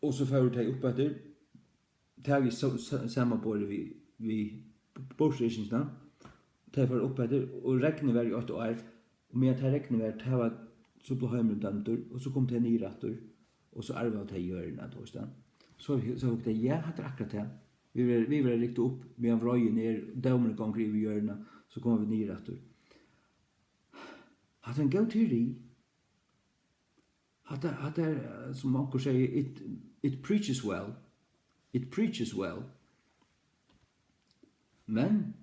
S1: Og så fører de opp etter, det vi samme både vi bortstrykkingene, det var opp etter, og regnet var i 8 år, og med at det regnet var, det var så ble høymeren dømter, og så kom det nye retter, og så arvet det hjørnet, så hukte jeg, ja, det er akkurat det. Vi var riktig opp, med en vrøye ned, dømerne ganger i hjørnet, så kom vi nye retter. Hatt en god teori. Hatt er, som onker sier, it preaches well. It preaches well. Men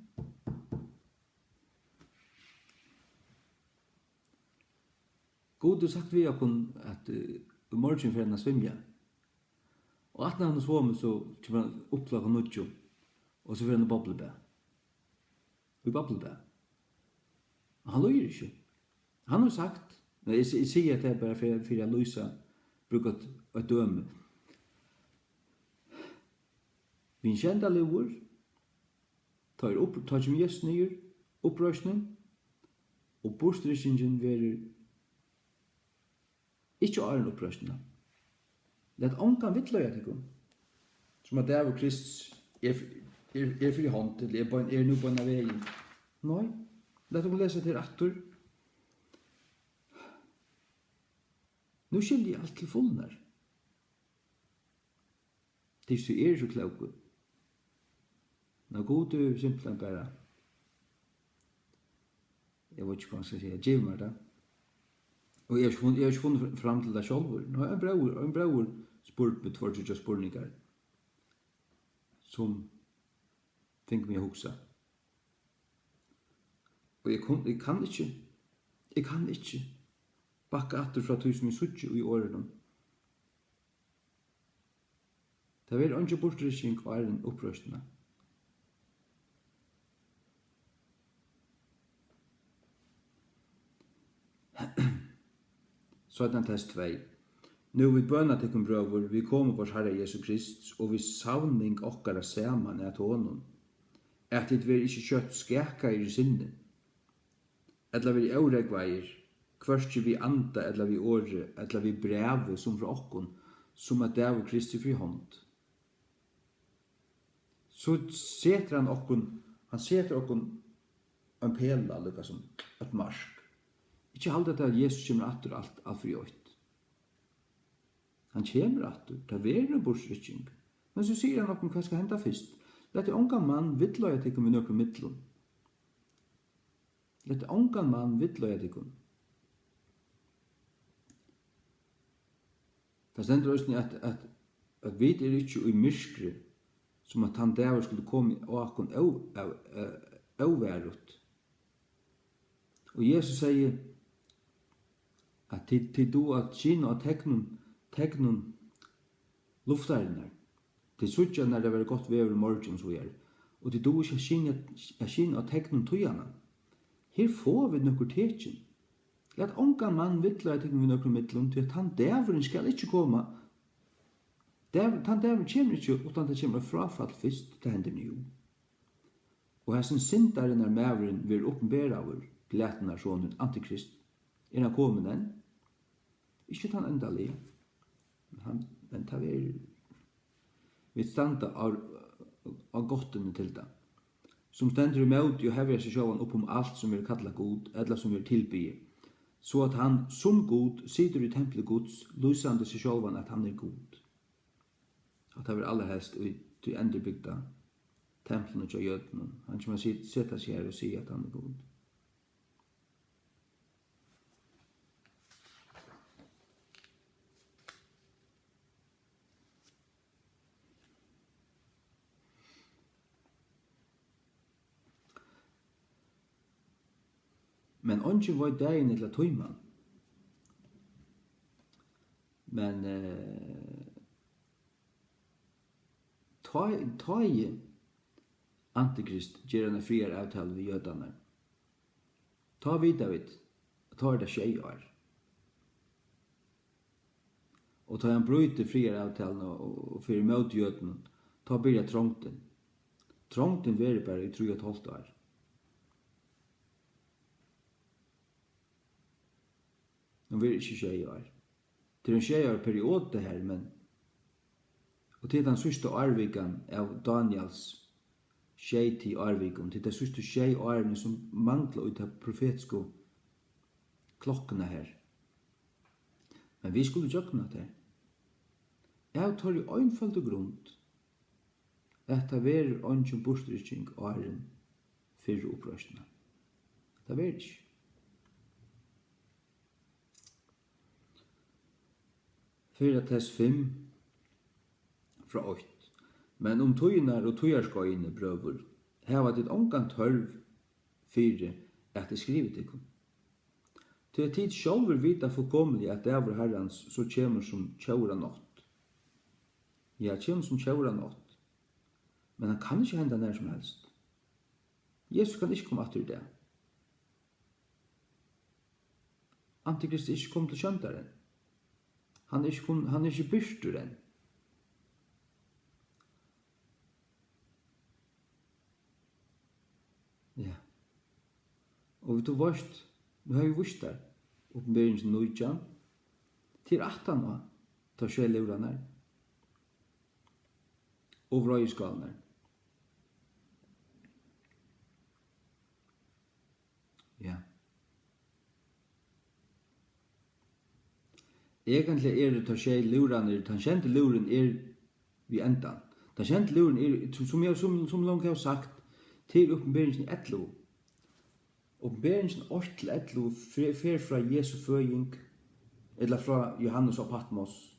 S1: God har sagt vi okkur at i morgen for henne svimja. Og at når han svommer så kommer han opplag av nødjo, og så for henne boblebæ. Vi boblebæ. Han løyer ikke. Han har sagt, jeg sier at det er bare for jeg løysa, bruker et døme. Vi kjenda lever, tar som gjest nyer, opprørsning, og bortstrykkingen verer ikke åren opprørsninga. Det er ångan vittløya til kom, som at det er Kristus er fri hånd til, er nu på en av veien. Nei, det er å lese til attor. Nu skiljer jeg alt til fullnar. Det er så klokke. Nå god du simpelthen bare, jeg vet ikke hva jeg skal si, giv meg det. Og jeg har ikke funnet fram til det selv. Nå er en bror spurt med 2-3 spurningar som fink meg å hugsa. Og jeg kan ikke bakka atter fra tog som jeg suttje i årene. Det er ikke bortrykking og en opprøstende. Sådan test 2. Nu vi bønna til brøver, vi kommer vår Herre Jesu Krist, og vi savning okkara saman at honom. At det vil ikke kjøtt skeka i sinne, eller vi euregveier, hverskje vi anda, eller vi åre, eller vi breve som fra okkon, som at det var Kristi fri hånd. Så setter han okkon en pela, lukka som et marsk. Ikke alt dette at Jesus kommer atter alt for gjort. Han kommer atter, det er en bortrykking. Men så sier han okkon hva skal henda først. Lett det unga mann vittløya tikkum vi nøkru mittlum. Lett det unga mann vittløya tikkum. Det stender også at vi er ikke i myskri, som at han der skulle komme og akkon avværut. Og Jesus sier at til du at kina og tegnun luftarinnar, til suttja når det var godt vever i morgen så er, og til du ikke kina og tegnun tujana. Her får vi nokkur tekin. Lat onga mann vittla at vi nokkur mittlum, til at han dæveren skal ikke komme. Han dæveren kommer ikke utan det kommer frafall først til hender nu. Og hessen syndaren mæveren vil oppenbæra over glæten sonen Antikrist. Er han kommet den? Ikke han endelig. Men ta vi standa av gottene til det. Som stender imot og hever seg sjåvan opp alt som vil kalla god, eller som vil tilbye. Så at han som god sitter i tempelet gods, lysande seg sjåvan at han er god. At det vil aller helst til enderbygda templene til jødene. Han kommer sette seg her og si at han er god. Men ongen var dagen til tøyman. Men ta i Antikrist gjør en friere avtale ved jødene. Ta vidt David, ta det 6 år. Og ta han bryter friere avtalen og fyrir mot jødene, ta byrja trångten. Trångten verer bare i 3,5 år. Nå vil ikke 6 år. Det er en 6 år periode her, men og til den siste årviken av Daniels 6 årviken, til den siste 6 årene som mangler ut av profetiske klokkene her. Men vi skulle gjøre det. Jeg tar i øynfølte grunn at det er ønsken bortrykking åren for opprørsene. Det er ikke. Fyra test 5 fra 8. Men om tøynar og tøyarskøyene brøver, heva ditt ongan tørv fyre at det skrivet ikon. Til at tid sjálfur vita fullkomlig at det var herrans så kjemur som tjaura nått. Ja, kjemur som tjaura nått. Men han kan ikke henda nær som helst. Jesus kan ikke komme atter i det. Antikrist er ikke kom til kjøntaren. Han er ikke byrstur enn. Ja. Og vi varst, vi har jo vist der, oppenberingen nøytja, til 18 år, ta sjælevran her, og vrøyeskalen her. Ja. Egentlig er det ta sjæleluran, tangente luren vi endan. Tangente luren som langt har sagt, til oppenberingen 11. Oppenberingen 8-11 fer fra Jesu føying, eller fra Johannes og Patmos,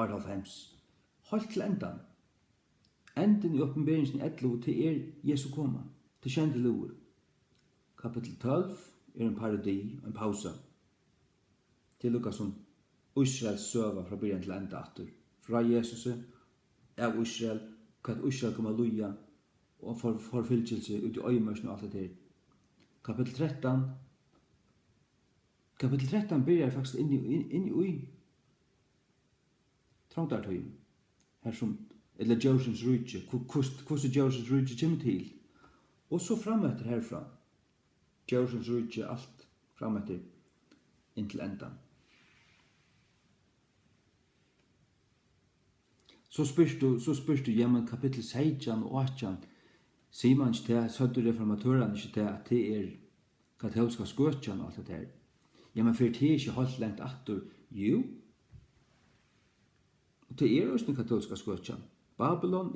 S1: hems. Halt til endan. Enden i åpenberingen 11 til Jesu koma, til kjente lover. Kapitel 12 en parodi, en pausa. Til lukka som Israels søva fra byrjan til enda atter. Fra Jesus av Israel, hva Israel kom a luja, og forfylkelse ut i øyemørsen og alt det der. Kapitel 13 byrjar faktisk inn i trångtartøyen. Her som, eller Djørsens rydje, hvordan Djørsens rydje kommer til. Og så frametter herfra. Djørsens rydje, alt frametter inntil endan. Så spørs du, jamen kapittel 16 og 18, sier man ikke til, sødde reformatørene ikke til at det katolska skøtjan og alt det der. Jamen for det ikke holdt lengt atter, jo. Og det også den katolska skøtjan. Babylon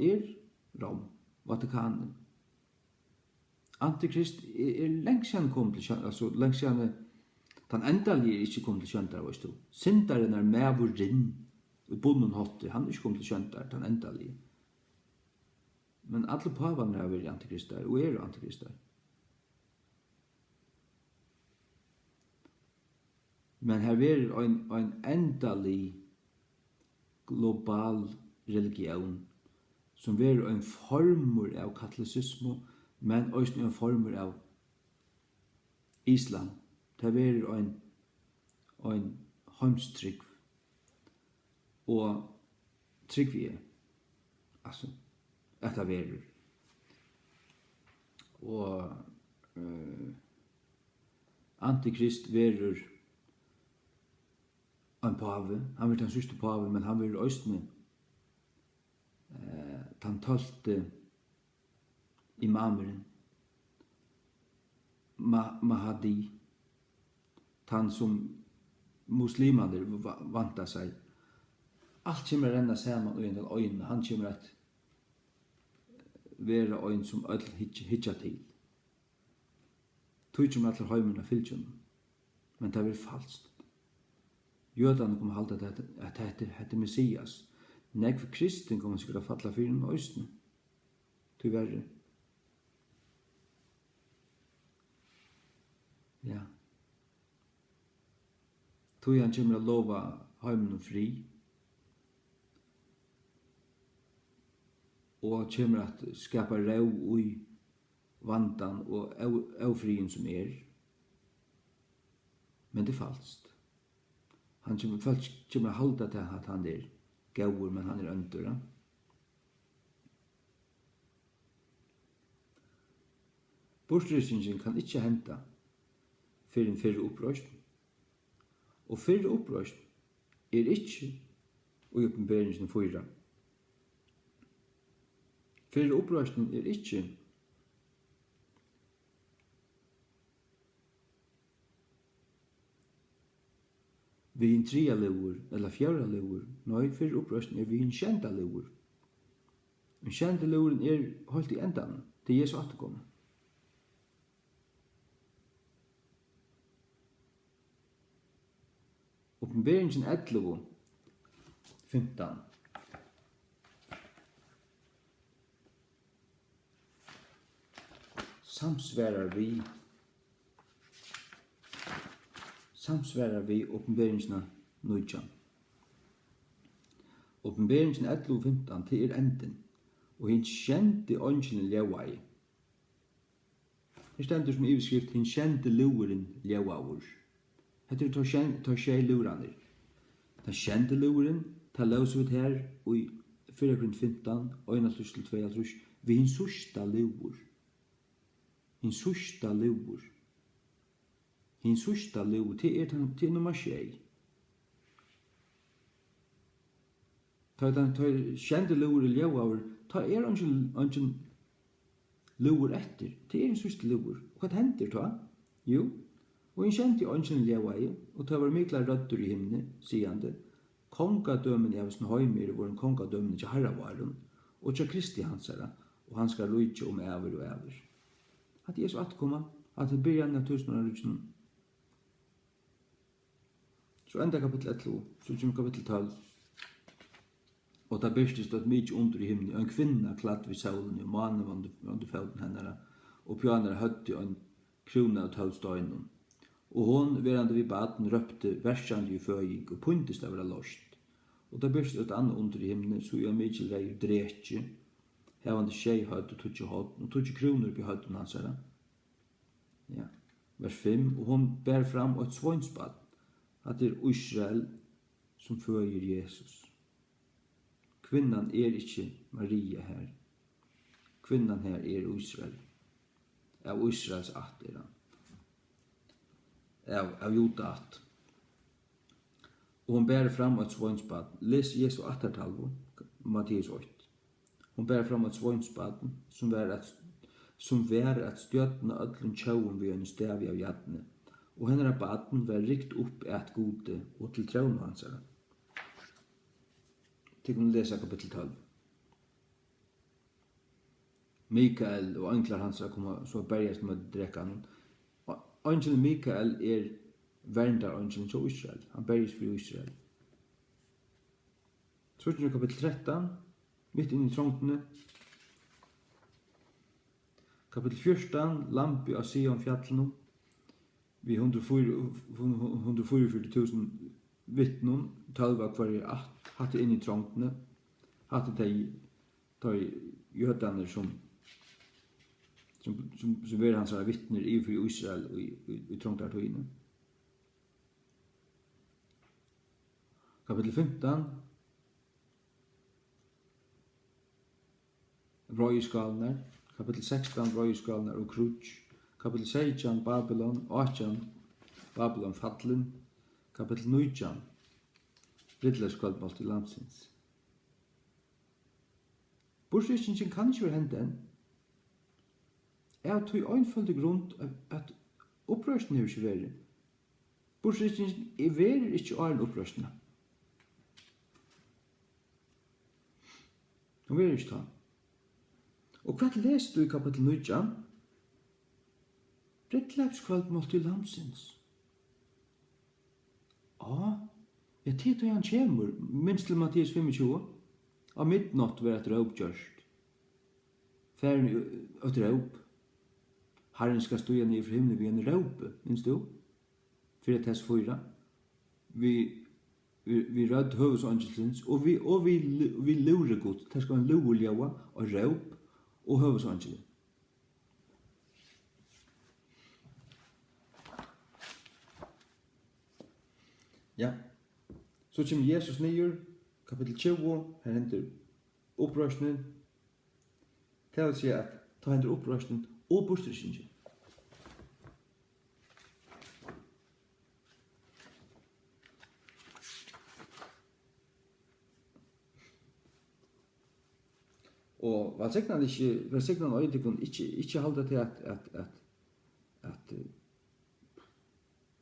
S1: Rom, Vatikanen. Antikrist lengst siden kom til kjøntar, altså lengst siden den endelige ikke kom til kjøntar, veist du. Syndaren mævurinn, i bonden hotte, han ikke kom til kjøntar, den endelige. Men alle pavane har vært antikristar, og antikristar. Men her er en endelig global religion, som er en formur av katolisisme, men også en formur av islam. Det er en heimstrygg, og trygg vi altså, etter verer. Og antikrist verer en pave, han vil den siste pave, men han vil østene den 12. imameren, Mahdi, han som muslimer vanta seg. Alt kommer å renne sammen og en øyne, han kommer at være øyne som ødel hitja til. Tog kommer til høymene fylkjene, men det er falskt. Jødene kommer halda at det heter Messias. Nek for kristen kommer sikkert å falla fyrir med øyne. Tyverre. Ja. Tog han kommer å lova høymene fri, og kommer at skapa rau i vandan og aufrien som Men det er falskt. Han kommer å halda til at han gaur, men han øndur. Bortrystingen kan ikke henta for en fyrre opprøst. Og fyrre opprøst ikke i åpenberingen 4. Fyrre opprøsten ikke vi en 3 lever eller 4 lever. Nei, fyrre opprøsten vi en 10 lever. En 10 leveren holdt i endan til Jesu atterkomme. Åpenberingen 11, 15. Samsvarar vi åpenberingen 9. Åpenberingen 11, 15 til enden, og hinn kjente ångelen levai. Her stendur som iveskrift, hinn kjente luveren levaur. Hetta tar skjei luraner. Den kjente luveren, ta løs ut her, og i 4:15, 1-2, vi hinn sørsta luvur. Hinn sørsta luvur. Hinn sørsta luvur, til nummer 6. Ta kjente luveren levaur, ta ongin luvur etter. Det en sørsta luvur. Hva hender ta? Jo, og en kjente ånden levai, og det var mykla rødder i himne, sigande, kongadømen av sin høymir var en kongadømen til herravaren, og til Kristi hansara, og han skal rujtje om æver og æver. At Jesus atkoma, at det byrjan av 1000 Så enda kapittel 11, så kommer kapittel 12. Og det byrste stått mykje under I himmelen, en kvinna kladd vid solen I manen under foten hennara, og pjanar høtti en krona av 12 støynum. Og hon, verande vid baden, røpte versjandi I føying, og puntist av vera lost. Og det byrste stått anna under I himmelen, så I mykje reir drekje, hevande tjei høtt og tutsi høtt, og tutsi kronor på høtten hansara. Ja. Vers 5, og hon bær fram et svonsbad, at det Israel som føyer Jesus. Kvinnan ikkje Maria her. Kvinnan her Israel. Av Israels att han. Av Juda att. Og hon bær fram et svonsbad. Les Jesu attartalvo, Matteus 8. Hon bær fram et svonsbad som vær at stjøtna öllum tjauum við en stavi av jatne. Og hennara baden var rikt upp et gode og til traun hansara. Til kunne lesa kapitel 12. Mikael og anglar hansara koma så berjast med drekkan. Angel Mikael verndar angelen til Israel. Han berjast for Israel. Så kapitel 13, mitt inn I trångtene. Kapitel 14, lampi av Sion fjallnum. Vi 144.000 vittnum, 12 av hver hatte inn I trångtene. Hatte de jødaner som var hans vittner I for Israel og I trångtartøyene. Kapitel 15, røyeskalner. Kapitel 16, røyeskalner og krutsk. Kapitel 16, Babylon. 18, Babylon fallen. Kapitel 19, Bridleskvaldmål til landsins. Bortskytningen kan ikke være hendt enn. Jeg tog øynfølge grunn at opprørsten har ikke vært. Bortskytningen verer ikke å ha en opprørsten. Hun verer ikke ta. Og hva leste du I kapitel 19? Bridleskvaldmål til landsins. Jeg tid han kjemur, minst til Matteus 25. Av midnatt var et råp gjørst. Færen et råp. Herren skal stå igjen I for himmelen ved en råpe, minst du? 4:4. Vi rød høvesangelsens, og vi lurer godt. Det skal en lureljøa og råp og høvesangelen. Ja. Så kommer Jesus nyer, kapitel 20, her henter opprørsningen. Det vil si at ta henter opprørsningen og bortrykkingen. Og hva segnan øyndikon ikke halda til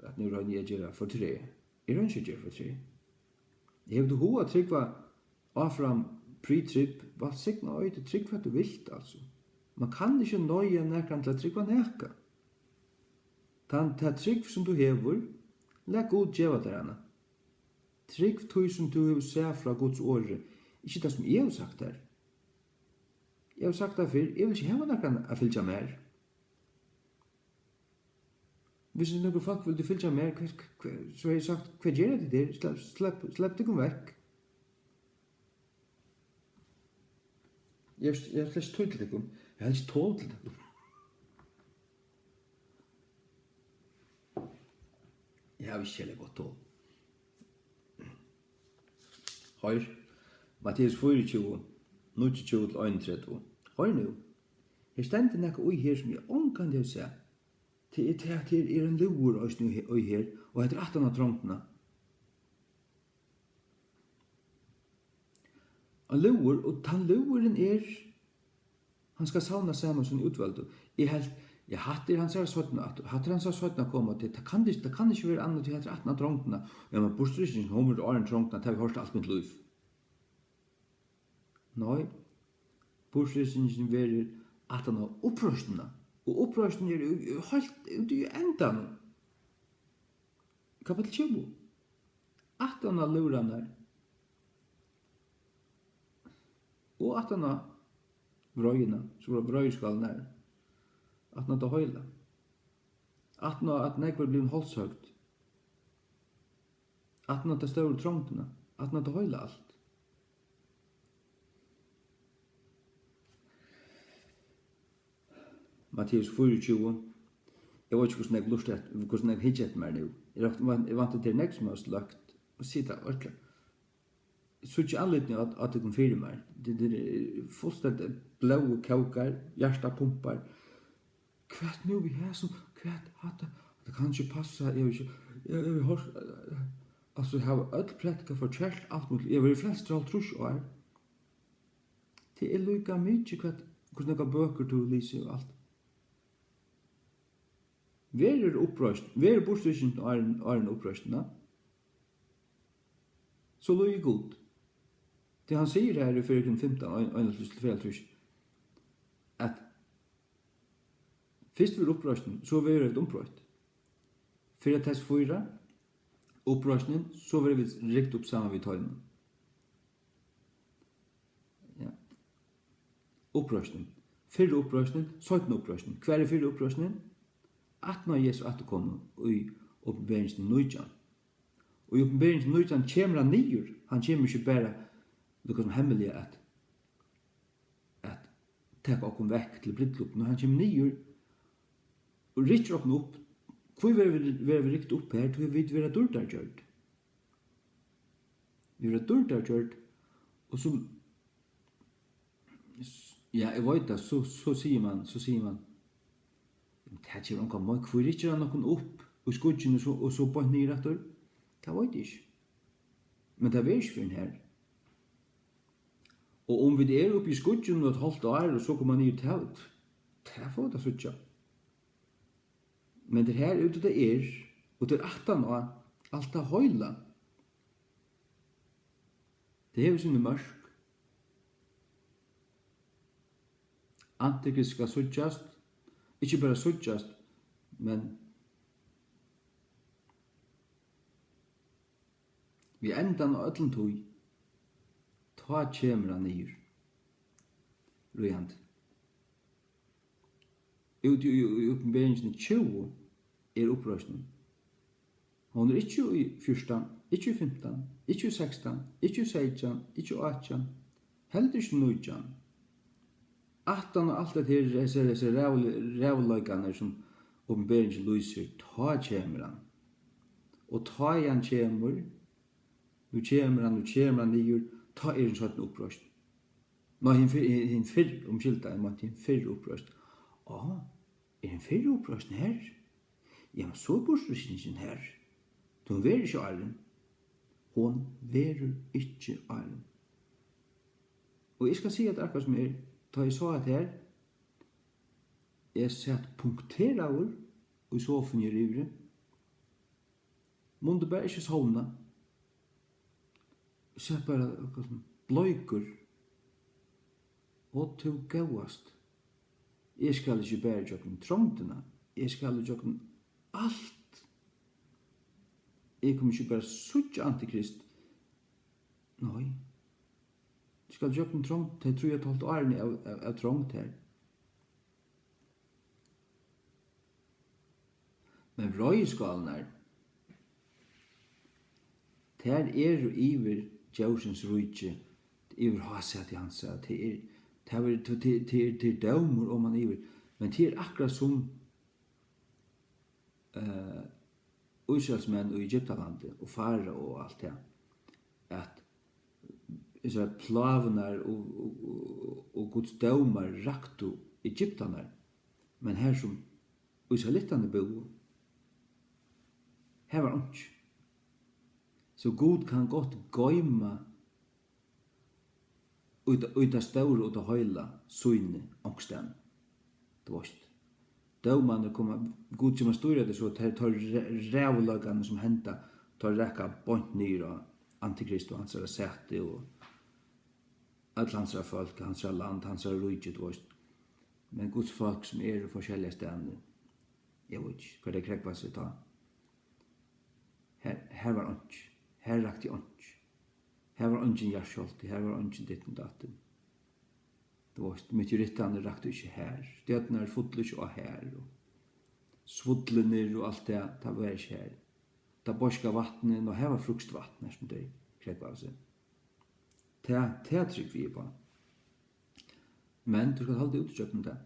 S1: at nu røy nye gjerra for tre. Jeg røy ikke gjerra for tre. Jeg hevde hoa tryggva afram pre-trip, hva segnan øyndikon tryggva du vilt, altså. Man kan ikke nøye nekran til at tryggva nekka. Ta trygg som du hever, legg god djeva der hana. Trygg tog som du hever seg fra Guds åre, ikke det som jeg har sagt her. Jeg har sagt det før, jeg vil ikke heva nekran a fylgja mer. Hvis noen folk vil du fylgja mer, så har jeg sagt, hva gjør det der? Slepp det kom vekk. Jeg har slett tål til det kom. Jeg har ikke tål til det kom. Jeg har ikke godt tål. Høyr, Matteus 24, 29-31. Høyr nu. Her stendte nekka ui her som jeg omkant jeg se. Til at her en luur ui her, og etter 18 av trångtene. En luur, og den luuren han skal savna saman som utvalgte. Jeg hattir hans er søttna koma til, det kan ikke være annet til etter 18 av trångtene, og man bortstrykning homer til åren trångtene, til vi hørst alt mitt liv. Nei, bortstrykningen verer 18 av opprørstene, og opprørstene helt ut I endan. Kapitel 20. 18 av lurene Og at han har vrøyene, så var vrøyskalen her. At han har høyla. At han har at nekvar blir en holdsøgt. At han har større trångtene. At han har høyla alt. Matteus 24. Jeg vet ikke hvordan jeg lurt etter, hvordan jeg hittet etter meg nå. Jeg vant til nek som jeg har slagt, og sitte ordentlig. Så ikke anledning at det kan fyre meg. Det er fullstendig blå kaukar, hjertet pumpar. Hva er nå vi her som, hva er det kan ikke passe, jeg vil høre, altså jeg har ødel prædika fortalt alt mulig, jeg vil flest alt trus år. Det er lykka mykje hvordan jeg har bøker til å lise og alt. Vær er opprøst, vær er bostrykken er en opprøsten, da? Så lo er god. Det han sier her i 4.15, at først vil opprøsten, så vil det omprøst. 4.4, opprøsten, så vil vi rikt opp sammen vid tøyene. Ja. Opprøsten. 4 opprøsten, 17 opprøsten. Hver er 4 opprøsten? At når Jesus atterkommer i oppenberingen 19. Og i oppenberingen 19 kommer han nyer. Han kommer ikke bare noe som hemmelig at ta oss vekk til brittloppen. Han kommer nyer og rikker oss opp. Hvor vil vi rikket opp her? Hvor vil vi være dårliggjørt? Vi vil være dårliggjørt. Og så ja, jeg vet det, så sier man det er ikke noe, hvor rikker han noen opp og skudgen og så på en ny retter? Det vet jeg ikke. Men det er ikke for en her. Og om vi er oppe i skudgen og et halvt år, og så kommer man ned til det får det så ikke. Men det her ute det er, og det er 18 år, alt er høyla. Det er jo sånn mørk. Antikrist skal suttjast, ikke bare suttjast, men vi endan av öllum tøy, ta kjemur han nýr. Røyand. Ut i oppenberingen 20 er opprøsning. Hon er ikke i 14, ikke i 15, ikke i 16, ikke i 16, ikke i 18, heller ikke 19. 18 og alt det her, disse rævløykene som oppenberingen lyser, ta kjemur han. Og ta han kjemur, nu kjemur han nýr, ta en sånn opprøst. Nå er en fyrr omkylda, en fyrr opprøst. Er en fyrr opprøst her? Ja, men så borstrykningen her. Hun verer ikke arren. Hun verer ikke arren. Og jeg skal si at akkurat som da jeg så at her, jeg sett punktera over, og i sofen i rivre. Månde bare ikke sovna. Jeg sett bare akkurat som bløyker, og til gauast. Jeg skal ikke bare jokken trångtene, jeg skal jokken alt. Jeg kommer ikke bare suttje antikrist. Nei. Jeg skal jokken trångt, jeg tror jeg talt årene av trångt her. Men røyskalen der jo iver djausens rujtje, iver hasat i hans, til dømur om han iver, men det akkurat som Israelsmenn og Egyptalandet og fara og alt det, at Israel plavenar og Guds dømar raktu Egyptanar, men her som Israelittane bo, her var ikke. Så Gud kan godt gøyma ut av ståre og av høyla søyne ångsten. Det var ikke. Dømane kommer, Gud som har styrt det så, tar rævlagene som henta, tar rekka bort nyr og antikrist og hans sete og alle hans folk, hans land, hans rujtje, det var ikke. Men Guds folk som forskjellige stedene, jeg vet ikke hva det krekva seg ta. Her var ånds. Her rakte ånds. Her var ånds hjerskjolt, her var ånds ditt og datten. vårt, meteorittene rakte ikke her. Stjøtene fotler ikke her. Og svudlener og alt det, det var ikke her. Det borska vattnet, og her var frukstvattnet, som det krev av seg. Det trykk vi på. Men du skal holde utkjøkken det.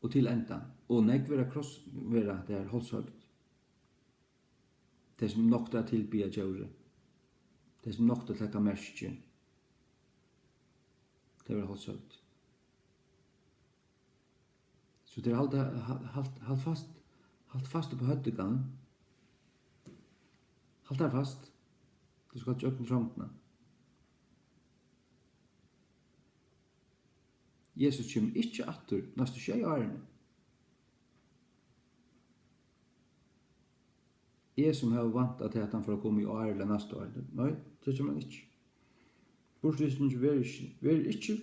S1: Og til enda. Og nek vera det er holdshøgt. Det som nokta tilbya djøre. Det som nokta tekka merskje. Det var holdshøgt. Så det er halt fast på høttegan. Halt der fast. Du skal ikke økne trångtene. Jesus kommer ikke atter neste 6 årene. Jeg som har vant til at han får komme i år eller neste år. Nei, det kommer han ikke. Bortvisningen vil ikke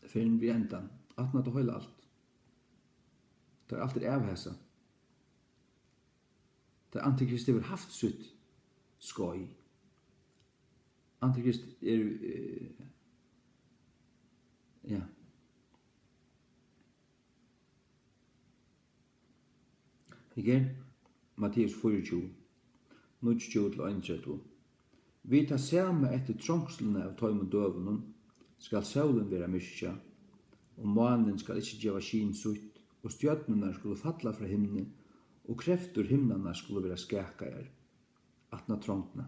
S1: før vi enda. At han har holdt alt. Det er alltid avhæsa. Det er Antikrist har haft sitt skoj. Antikrist ja. Igen, Matteus 24, 29-31. Vi tar samme etter trångslene av tøymon døvenen, skal solen være myskja, og månen skal ikke gjøre skin sutt, og stjøtnene skulle falla fra himne, og krefter himnene skulle være skakager, atna trångtene.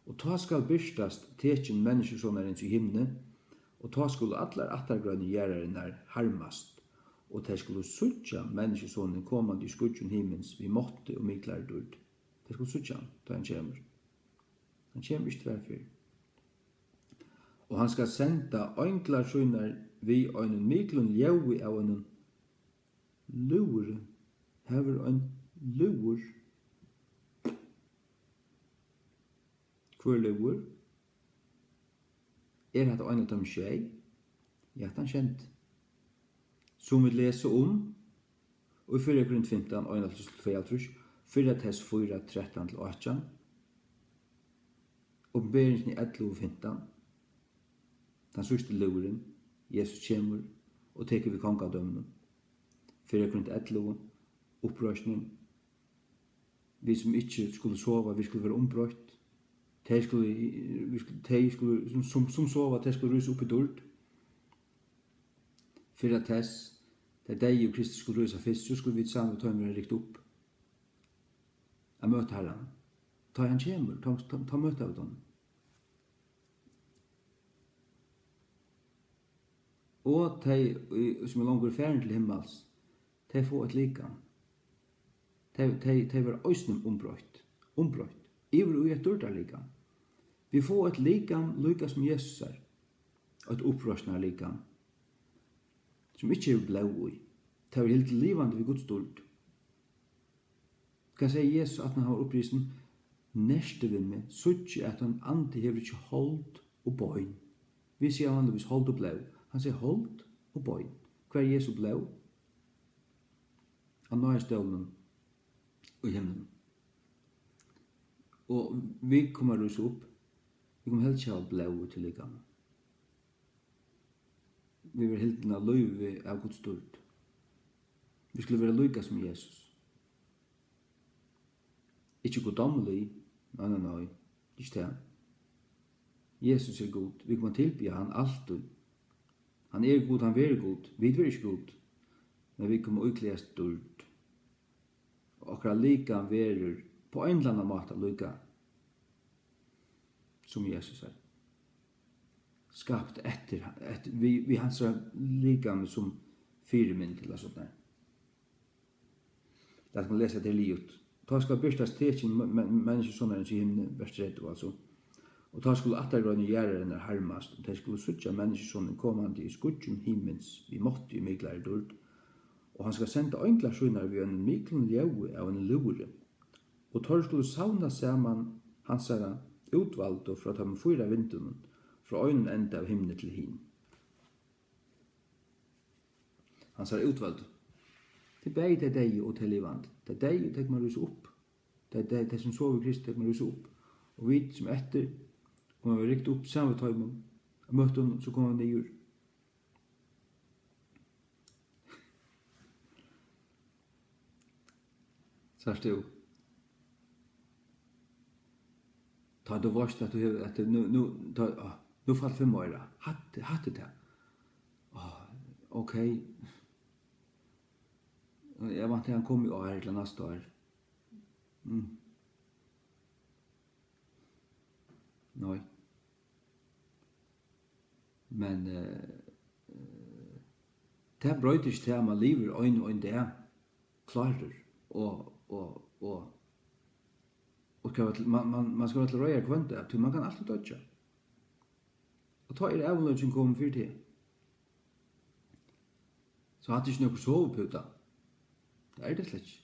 S1: Og ta skal byrstast tekin menneskesonarens i himne, og ta skulle allar attargrønne gjerrarinnar harmast, og ta skulle suttja menneskesonen komande i skudjon himmens vi måtte og miklar dord. Ta skulle suttja han, da han kjemur. Han kjemur ikke tverfyr. Og han skal senda ønglar søgnar vi øynen miklun ljaui av øynen lur, hever øyn lur. Hvor lur? Hatt øyne tom tjei? Ja, han kjent. Som vi leser om, og i 4 Korint 15, øyne til 2, 4 Tess 4, 13-18, åpenberingen i 11 og 15, den sørste luren, Jesus kommer og teker vi kongadømmene. 4 Korint 11, opprøsning, vi som ikke skulle sove, vi skulle være ombrøtt, som sova, de skulle ruse opp i dord. 4 Tess, da deg og Kristus skulle ruse først, så skulle vi sammen ta med rikt opp. Jeg møter Herren. Ta han kommer, ta møte av dem. Og de som langer ferden til himmels, de får et likam. De var øysnem ombrøtt. Iver og et dårlig likam. Vi får et likam lika som Jesus er. Et opprørsende likam. Som ikke er blau i. Det er helt livande ved Guds dårlig. Kan si Jesus at han har opprisen neste ved meg, så ikke at han ante hever ikke holdt og bøyn. Vi sier vanligvis holdt og blau. Han sier holdt og bøyn. Hva er Jesu blau? Han nøyer støvnen og himmelen. Og vi kommer oss opp. Vi kommer helt ikke av blau til likam. Vi vil helt av løyve av Guds stort. Vi skulle være lykka som Jesus. Ikke goddomlig, nei, ikke det. Jesus er god. Vi kommer tilby han alltid. Han er god, han er god. Vi er ikke god. Men vi kommer utklæst dårlig. Og akkurat lika verer på en eller annen måte lykka som Jesus er. Skapt etter vi hans lika som fyrmynd til oss sånn. Lad oss lese det livet. Ta skal byrstas tekin menneskesonarens i himne, vers 30 altså. Og ta skulle attargrønne gjerraren harmast, og ta skulle suttja menneskesonen komande i skudjon himmens vi måtte i miklar dord. Og han skal senda ønglar søgnar vi en miklun ljaui av en lure. Og tar skulle sauna saman hansara utvaldo fra de 4 vindunen, fra øynen enda av himne til hin. Hansara utvaldo. Det er begge deg og til livand. Det er deg og tek man ruse opp. Det er deg som sover Kristus, tek man ruse opp. Og vi som etter, kommer vi riktig opp samme tøymen, og møtte henne, så kommer vi ned. Så er det jo. Ta du varst at du har, at nu falt 5 år, hatte det. Ok. Jeg vant til han kom i år, eller neste år. Nei. Men det brøyter ikke til at man lever øyne og det klarer og man skal være til røyere kvante at man kan alltid dødja. Og ta avløsning kommer for det. Så hadde ikke noe soveputa. Det det slett ikke.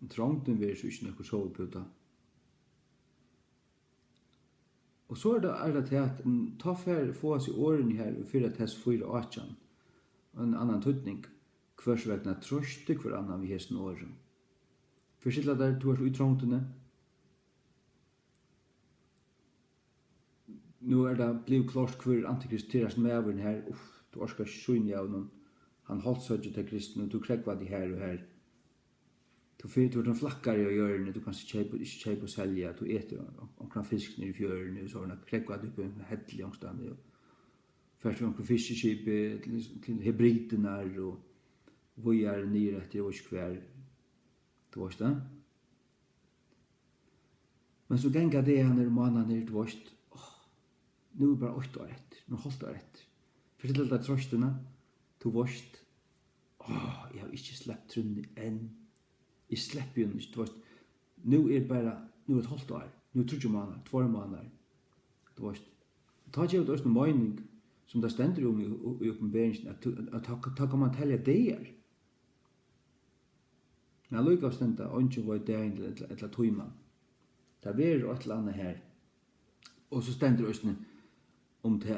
S1: Trångten vil så ikke noe soveputa. Og så det til at ta for få oss i årene her og 4 test 4 8 og en annan tøtning hvers vegna trøste hver annan vi hesten åren. For sittla der du så uttrångtene. Nu det blivet klart hver antikristeras medveren her. Du orskar ikke av noen. Han holdt seg til kristen og du krekva de her og her. Du får en flakkar i hjørne, du kan ikke kjøpe og selge, du eter omkring fisk nere i fjørene, og så har du krekva det på en heddelig omstand. Først omkring fiskeskip til hebridene og vi nere etter og ikke hver. Du vet det? Men så genga det han mannen nere, du vet, nu bare 8 år etter, nu holdt år etter. For til det trøstene, du vet, jeg har ikke sleppt trunnet enn. Jeg slipper jo ikke, du vet, nu bare, nu et halvt år, nu 3 måneder, 2 måneder, du vet. Ta ikke ut også en mening, som det stender om i oppenberingen, at ta kan man telle det. Men jeg lukker stender, og ikke var det eller tøyman. Det er et eller annet her. Og så stender også om det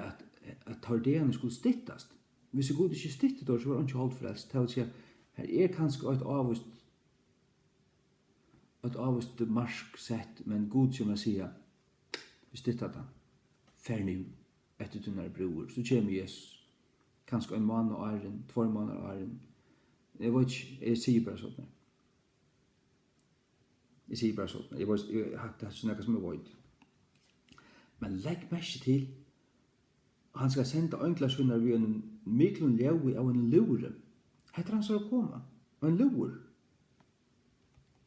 S1: at tardene skulle stittast. Hvis jeg god ikke stittet så var det ikke holdt frelst. Det vil si, her kanskje et avvist marsk sett, men god som jeg sier, vi stittet den. Fær nu, etter tunnere bror. Så kommer Jesus. Kanskje 1 måned og æren, 2 måneder og æren. Jeg vet ikke, jeg sier bare sånn. Jeg har hatt sånn som jeg vet. Men legg mest til, han skal sende øynklasvinner ved en myklun levi av en lure. Heter han så å komme? En lure.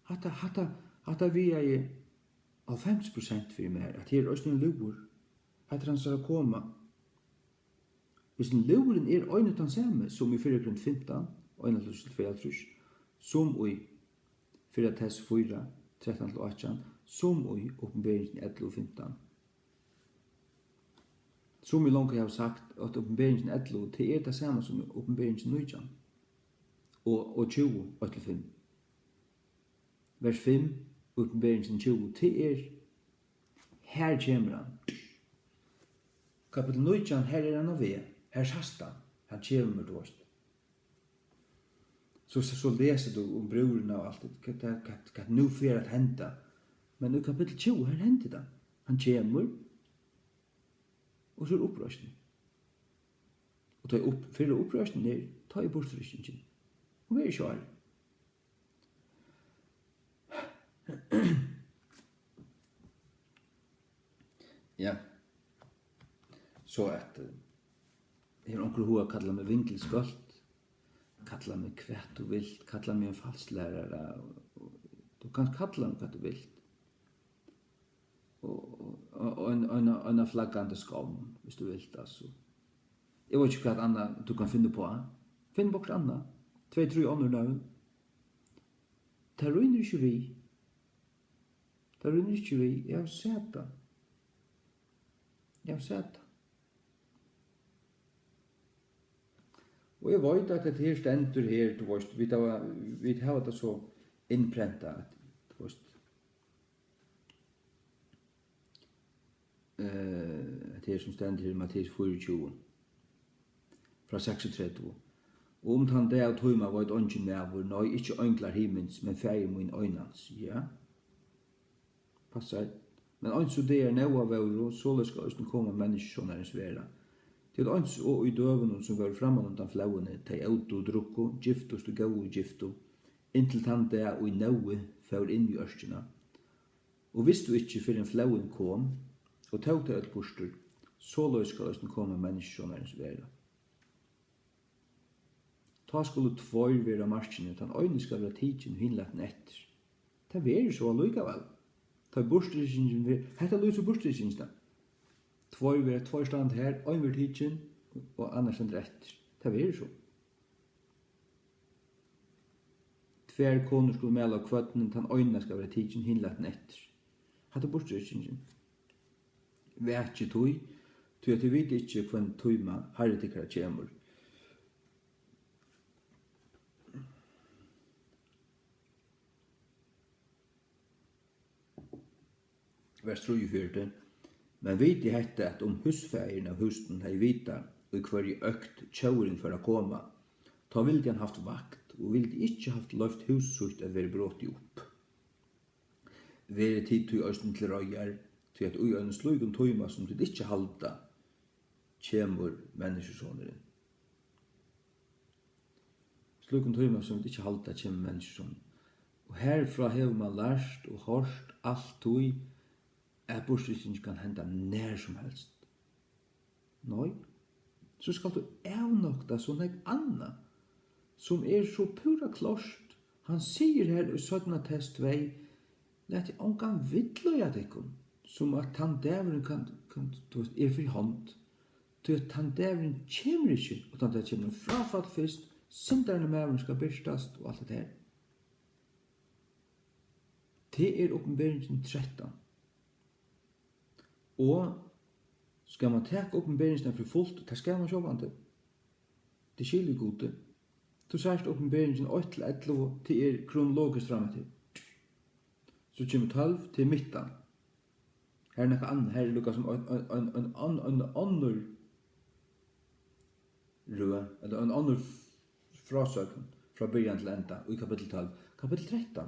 S1: Hatta vi av 50% for meg, at her også en lure. Heter han så å komme? Hvis en luren øynet han samme, som i 4:15, og 1:22, som i 4:4, 13-18, som i oppenberingen 11:15. Som vi langt har sagt, at oppenberingen 11, det det samme som oppenberingen 19, og 20, 8-5. Vers 5, oppenberingen 20, det her kommer han. Kapitel 19, her han av ved, her sast han kommer til oss. Så leser du om brorene og alt, hva nu får at hente. Men i kapitel 20, her henter det. Han kommer, og så opprøsning. Og for opprøsning ta i bortrykningen. Og vi ikke alle. Ja. Så at her onkel Hoa kallar meg vinkelskolt, kallar meg kvært du vilt, kallar meg en falsklærare, du kan kalla meg hva du vilt. Og en flaggande skam, hvis du vilt, altså. Jeg vet ikke hva annet du kan finne på. Finn bort annet. 2-3 andre navn. Det røyner ikke vi. Jeg har sett det. Og jeg vet at det her stender her, du vet, vi har det så innprentet, du vet. Det her som stender her i Matteus 24, fra 36. Og om han det av tøyma var et ånden med, hvor nøy ikke ønklar himmels, men feir min øynans, ja. Passar. Men eins så det næva våru, så skal også komme menneskesjonarens vera. Til eins og i døven som var framan undan flauene, de auto og drukko, giftust og gau og giftu, inntil tann det og i næve fær inn i ørskina. Og hvis du ikke fyrir en flauen kom, og tog til et bostur, så skal også komme menneskesjonarens vera. Ta skulle tvær vera marskene, tan øyne skal vera tidsin og hinlaten etter. Det verir så allikevel. Ta bosturikingen ver, hetta lyser bosturikingen. Tvær vera tvær stand her, øyne ver tidsin, og annars stand etter. Det verir så. Tvær koner skulle mela kvøtten, tan øyne skal vera tidsin og hinlaten etter. Hetta bosturikingen. Vet ikke tog at du vet ikke hvem tøyma herre tikkara kjemur. Vers 34. Men vet i hette at husfægeren av husen hei vita og hver i økt tjauren for å komme, ta vildi han haft vakt og vildi ikke haft løft hussutt at være brått opp. Vere tid til østen til røyar, til at ui en slugun tøyma som du ikke halda, kjemur menneskesåneren. Slugun tøyma som du ikke halda, kjemur menneskesåneren. Og herfra hever man lært og hørt alt tøy, at bosturikingen kan henda nær som helst. Nei, så skal du avnokta sånn eit anna, som så pura klart. Han sier her i 17. test 2, let jeg omgang vidløya dekkum, som at han dæveren kan for hånd, til at han dæveren kjemur ikke, og at det kjemur frafall først, synderne mæveren skal byrstast, og alt det her. Det åpenberingen 13. Og skal man ta åpenberingen for fullt, det skal man sjåvande. Det skiljer gode. Du sørst åpenberingen 8-11 til kronologisk fremme. Så kommer 12 til midten. Her noe annet, her lukket som en annen rød, eller en annen frasøken fra begynnelsen til enda, og i kapittel 12. Kapittel 13,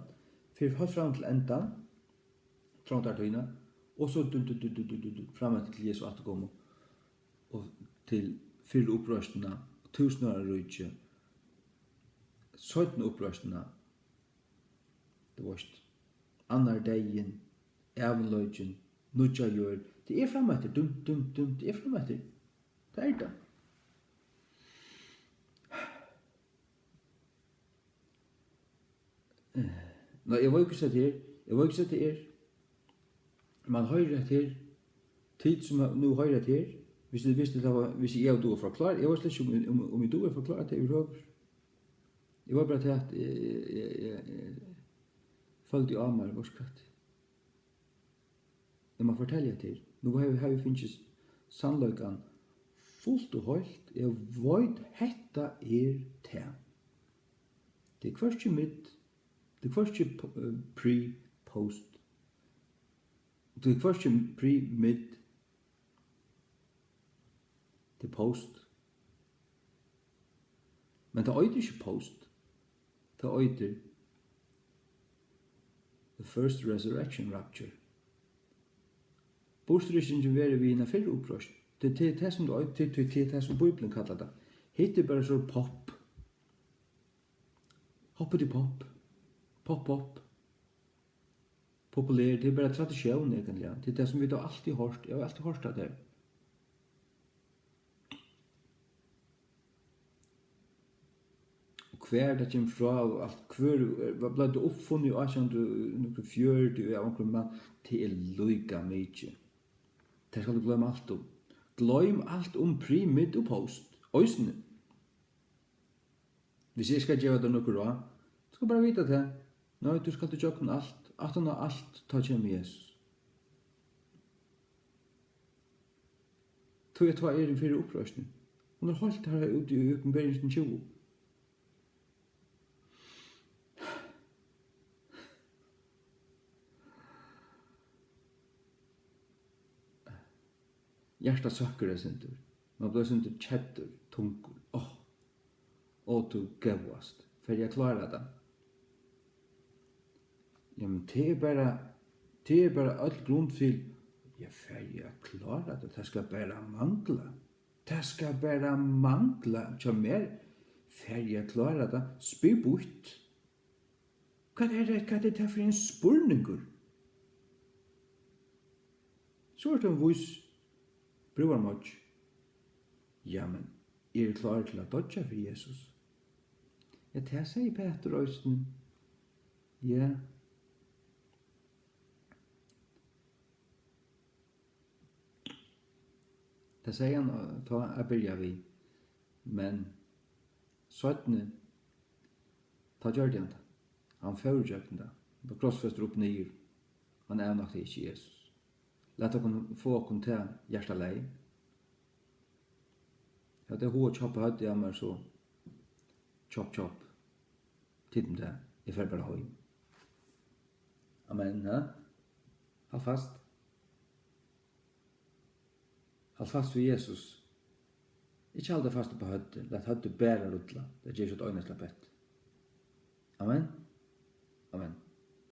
S1: for høyt frem til enda, tråntartøyene, og så fremme til Jesu atterkomme, og til 4 opprørstene, 1000 år rydtje, 17 opprørstene, det var ikke, annar dagen, avløgjen, nudja gjør, det fremme etter, det fremme etter, det det. Nå, jeg var ikke sett her, man høyrer her, tid som nå høyrer her, hvis jeg visste det var, hvis jeg var forklare, jeg var slett ikke om jeg var forklare det i røver. Jeg var bare til at jeg følte av meg vorskatt. Jeg må fortelle til, nå har vi finnes sannløyken fullt og høyt, jeg vet hetta te. Det ikke mitt, det ikke pre-post, det ikke pre-mid, det post. Men det øyder ikke post, det øyder the first resurrection rapture. Bosturikingen være vi innan fyrre opprørst. Det det som det som Bibelen kallar det. Hitt bare så pop. Hoppet i pop. Pop. Populær, det bare tradisjon egentlig. Det det som vi da alltid hørt. Jeg har alltid hørt det der. Hver det kommer fra, og alt hver ble det oppfunnet og noen fjørd og noen mann til løyga mykje. Det skal du glemme alt om. Glem alt om pre, mid og post. Øysene. Hvis jeg skal gjøre det noe råd, du skal bare vite det. Nei, du skal ikke gjøre alt. At han har alt, ta kjem Jesus. Tog jeg ta en fyrir opprørsning. Hun har holdt her ute i oppenberingen 20. Hjertet søkker det sinter. Man blir sinter kjetter, tunker. Du gavast. For jeg klarer det. Ja, men det bare Det er bare alt grunn til, jeg ferdig at klara det, det skal bare mangla. Det skal bare mangla, tja mer ferdig at klara det, spyr bort. Hva er det for en spurningur? Så er det en vis bruarmodj. Ja, men er klar til å dodja for Jesus? Ja, det sier Peter Øysten. Ja. Det sier han, ta jeg byrja vi. Men, søttene, ta gjør det han det. Han fører det. Da krossfester opp nyer. Han er nok ikke Jesus. Lät okkur få okkur til hjerta lei. Ja, det er hoa tjoppa høyde jeg mer så tjopp. Tidden det, jeg fer bare høy. Amen, ja? Halt fast. Halt fast for Jesus. Ikke halde fast på høyde, let høyde bæra rutla. Det gjør ikke et øyne slappett. Amen? Amen.